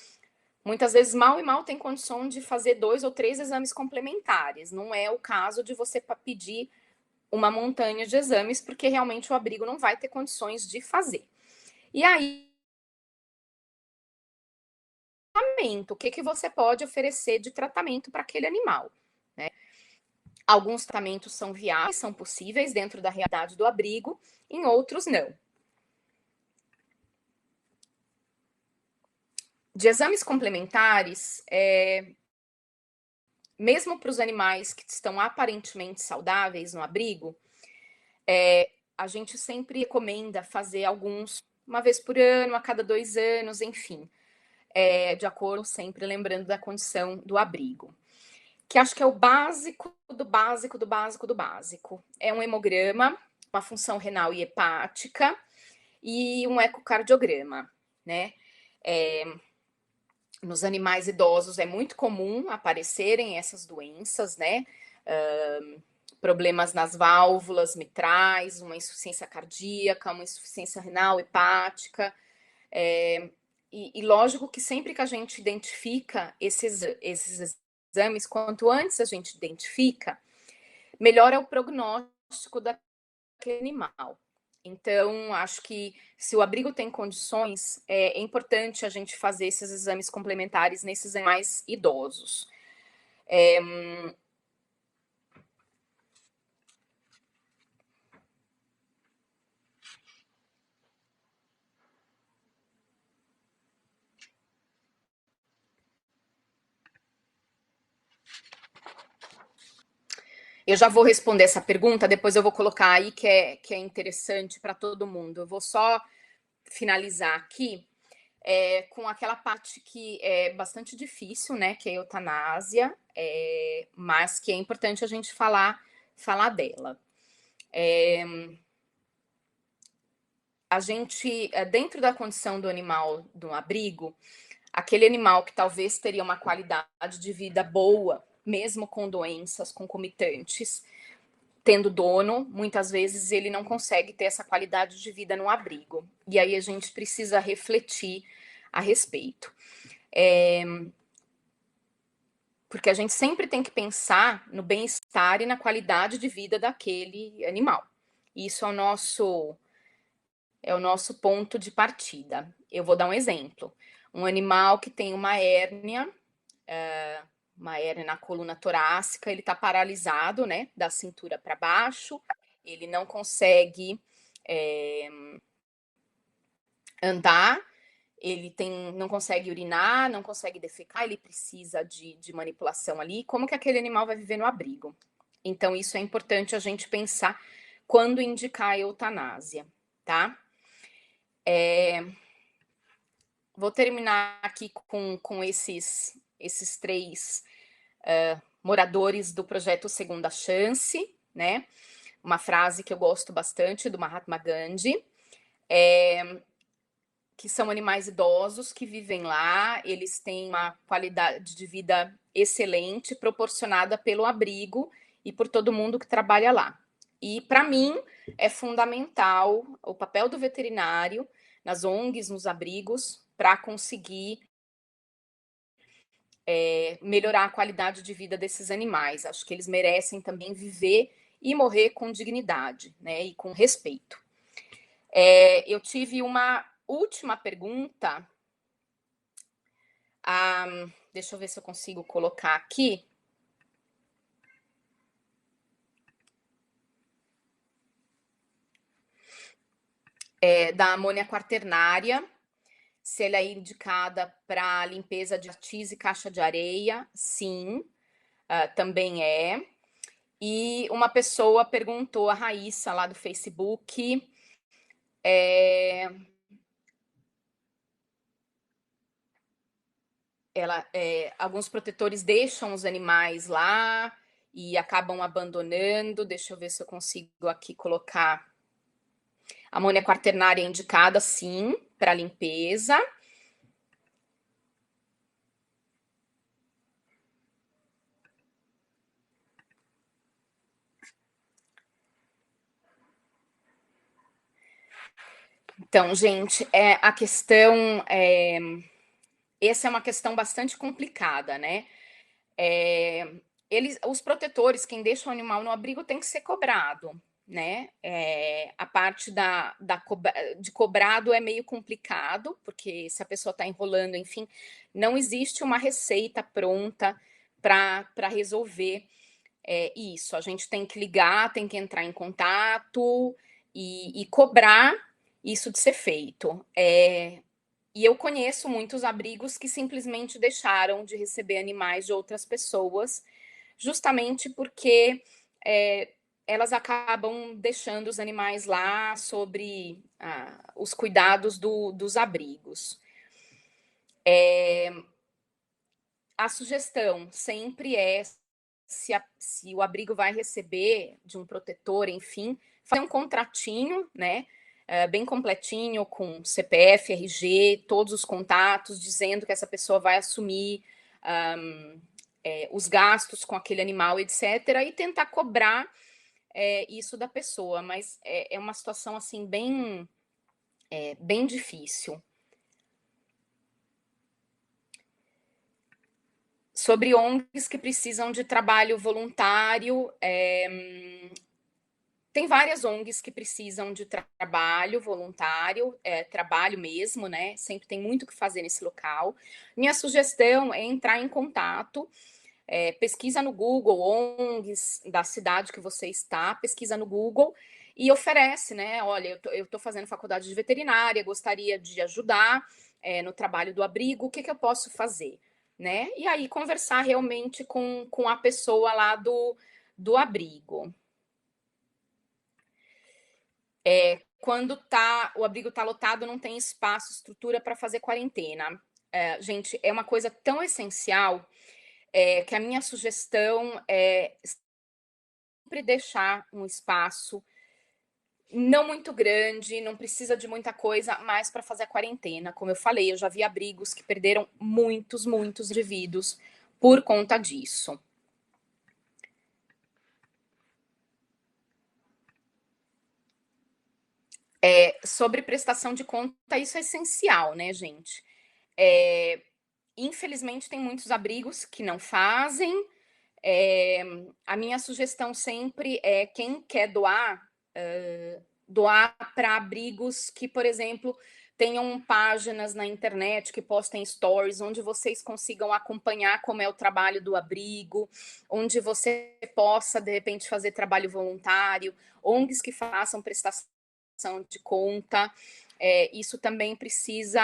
Speaker 1: muitas vezes mal e mal tem condição de fazer 2 ou 3 exames complementares. Não é o caso de você pedir uma montanha de exames, porque realmente o abrigo não vai ter condições de fazer. E aí, o que você pode oferecer de tratamento para aquele animal, né? Alguns tratamentos são viáveis, são possíveis dentro da realidade do abrigo, em outros não. De exames complementares, mesmo para os animais que estão aparentemente saudáveis no abrigo, a gente sempre recomenda fazer alguns, uma vez por ano, a cada 2 anos, enfim, de acordo, sempre lembrando da condição do abrigo. Que acho que é o básico do básico do básico do básico. É um hemograma, uma função renal e hepática e um ecocardiograma, né? Nos animais idosos é muito comum aparecerem essas doenças, né? Problemas nas válvulas mitrais, uma insuficiência cardíaca, uma insuficiência renal, hepática. E lógico que sempre que a gente identifica esses exames, quanto antes a gente identifica, melhor é o prognóstico daquele animal. Então, acho que se o abrigo tem condições, é importante a gente fazer esses exames complementares nesses animais idosos. Eu já vou responder essa pergunta, depois eu vou colocar aí que é interessante para todo mundo. Eu vou só finalizar aqui com aquela parte que é bastante difícil, né? Que é a eutanásia, mas que é importante a gente falar dela. A gente, dentro da condição do animal do abrigo, aquele animal que talvez teria uma qualidade de vida boa, mesmo com doenças concomitantes, tendo dono, muitas vezes ele não consegue ter essa qualidade de vida no abrigo. E aí a gente precisa refletir a respeito. Porque a gente sempre tem que pensar no bem-estar e na qualidade de vida daquele animal. Isso é o nosso ponto de partida. Eu vou dar um exemplo. Um animal que tem uma hérnia na coluna torácica, ele está paralisado, né, da cintura para baixo, ele não consegue andar, não consegue urinar, não consegue defecar, ele precisa de manipulação ali. Como que aquele animal vai viver no abrigo? Então, isso é importante a gente pensar quando indicar a eutanásia, tá? Vou terminar aqui com esses 3 moradores do projeto Segunda Chance, né? Uma frase que eu gosto bastante do Mahatma Gandhi, que são animais idosos que vivem lá, eles têm uma qualidade de vida excelente, proporcionada pelo abrigo e por todo mundo que trabalha lá. E para mim é fundamental o papel do veterinário nas ONGs, nos abrigos, para conseguir melhorar a qualidade de vida desses animais. Acho que eles merecem também viver e morrer com dignidade, né, e com respeito. Eu tive uma última pergunta. Deixa eu ver se eu consigo colocar aqui. Da amônia quaternária, se ela é indicada para limpeza de artis e caixa de areia, sim, também é. E uma pessoa perguntou, a Raíssa, lá do Facebook, alguns protetores deixam os animais lá e acabam abandonando. Deixa eu ver se eu consigo aqui colocar. Amônia quaternária é indicada, sim, para limpeza. Então, gente, a questão. Essa é uma questão bastante complicada, né? Os protetores, quem deixa o animal no abrigo, tem que ser cobrado, né? A parte de cobrado é meio complicado, porque se a pessoa está enrolando, enfim, não existe uma receita pronta para resolver isso. A gente tem que ligar, tem que entrar em contato e cobrar isso de ser feito. E eu conheço muitos abrigos que simplesmente deixaram de receber animais de outras pessoas, justamente porque elas acabam deixando os animais lá sobre os cuidados dos abrigos. A sugestão sempre é, se o abrigo vai receber de um protetor, enfim, fazer um contratinho, né? Bem completinho, com CPF, RG, todos os contatos, dizendo que essa pessoa vai assumir os gastos com aquele animal, etc., e tentar cobrar isso da pessoa. Mas é uma situação assim bem difícil. Sobre ONGs que precisam de trabalho voluntário, tem várias ONGs que precisam de trabalho voluntário, trabalho mesmo, né? Sempre tem muito o que fazer nesse local. Minha sugestão é entrar em contato, pesquisa no Google, ONGs da cidade que você está, pesquisa no Google e oferece, né? Olha, eu tô fazendo faculdade de veterinária, gostaria de ajudar no trabalho do abrigo, o que eu posso fazer? Né? E aí conversar realmente com a pessoa lá do abrigo. Quando o abrigo está lotado, não tem espaço, estrutura para fazer quarentena. Gente, é uma coisa tão essencial que a minha sugestão é sempre deixar um espaço não muito grande, não precisa de muita coisa, mas para fazer a quarentena. Como eu falei, eu já vi abrigos que perderam muitos indivíduos por conta disso. Sobre prestação de conta, isso é essencial, né, gente? Infelizmente, tem muitos abrigos que não fazem. A minha sugestão sempre é quem quer doar para abrigos que, por exemplo, tenham páginas na internet que postem stories, onde vocês consigam acompanhar como é o trabalho do abrigo, onde você possa, de repente, fazer trabalho voluntário, ONGs que façam prestação de conta. Isso também precisa.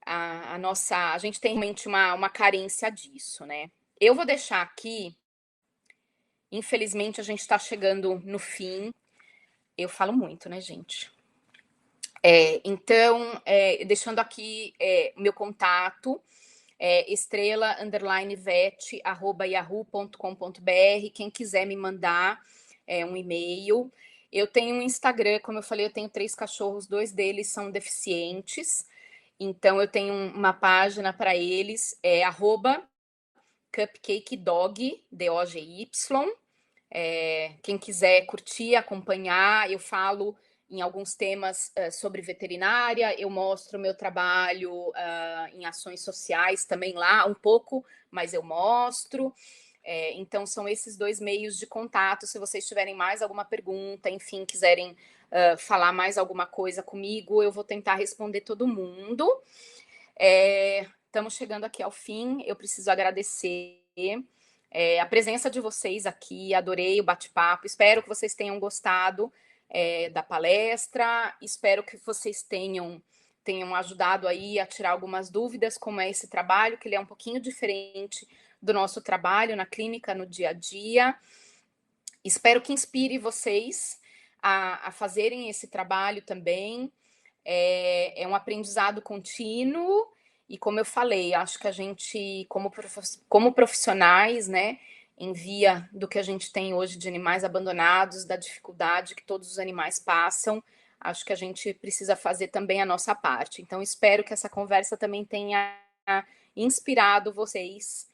Speaker 1: A gente tem realmente uma carência disso, né? Eu vou deixar aqui. Infelizmente, a gente está chegando no fim. Eu falo muito, né, gente? Então, deixando aqui meu contato, estrela_vet@yahoo.com.br. Quem quiser me mandar um e-mail. Eu tenho um Instagram, como eu falei, eu tenho 3 cachorros, 2 deles são deficientes. Então, eu tenho uma página para eles, @cupcakedog, DOGY. Quem quiser curtir, acompanhar, eu falo em alguns temas sobre veterinária, eu mostro o meu trabalho em ações sociais também lá, um pouco, mas eu mostro. Então, são esses 2 meios de contato. Se vocês tiverem mais alguma pergunta, enfim, quiserem falar mais alguma coisa comigo, eu vou tentar responder todo mundo. Estamos chegando aqui ao fim, eu preciso agradecer a presença de vocês aqui, adorei o bate-papo, espero que vocês tenham gostado da palestra, espero que vocês tenham ajudado aí a tirar algumas dúvidas, como é esse trabalho, que ele é um pouquinho diferente do nosso trabalho na clínica, no dia a dia. Espero que inspire vocês a fazerem esse trabalho também. É um aprendizado contínuo e, como eu falei, acho que a gente, como profissionais, né, em via do que a gente tem hoje de animais abandonados, da dificuldade que todos os animais passam, acho que a gente precisa fazer também a nossa parte. Então, espero que essa conversa também tenha inspirado vocês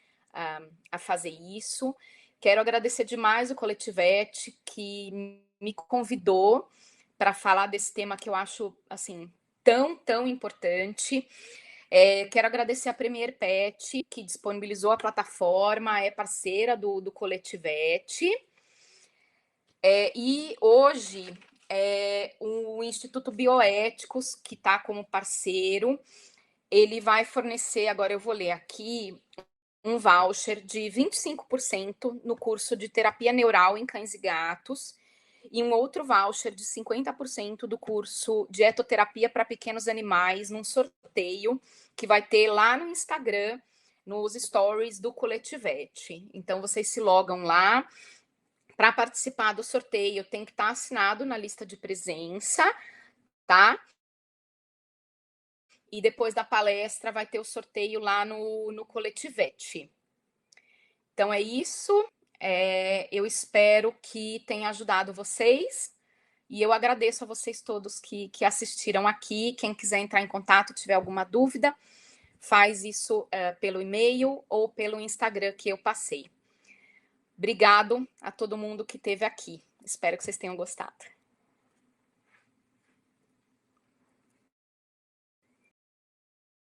Speaker 1: a fazer isso. Quero agradecer demais o Coletivete, que me convidou para falar desse tema que eu acho, assim, tão importante. Quero agradecer a Premier Pet, que disponibilizou a plataforma, é parceira do Coletivete. E hoje, o Instituto Bioéticos, que está como parceiro, ele vai fornecer, agora eu vou ler aqui, um voucher de 25% no curso de terapia neural em cães e gatos e um outro voucher de 50% do curso de etoterapia para pequenos animais num sorteio que vai ter lá no Instagram, nos stories do Coletivete. Então vocês se logam lá. Para participar do sorteio tem que estar assinado na lista de presença, tá? E depois da palestra vai ter o sorteio lá no Coletivete. Então é isso. Eu espero que tenha ajudado vocês. E eu agradeço a vocês todos que assistiram aqui. Quem quiser entrar em contato, tiver alguma dúvida, faz isso pelo e-mail ou pelo Instagram que eu passei. Obrigado a todo mundo que esteve aqui. Espero que vocês tenham gostado.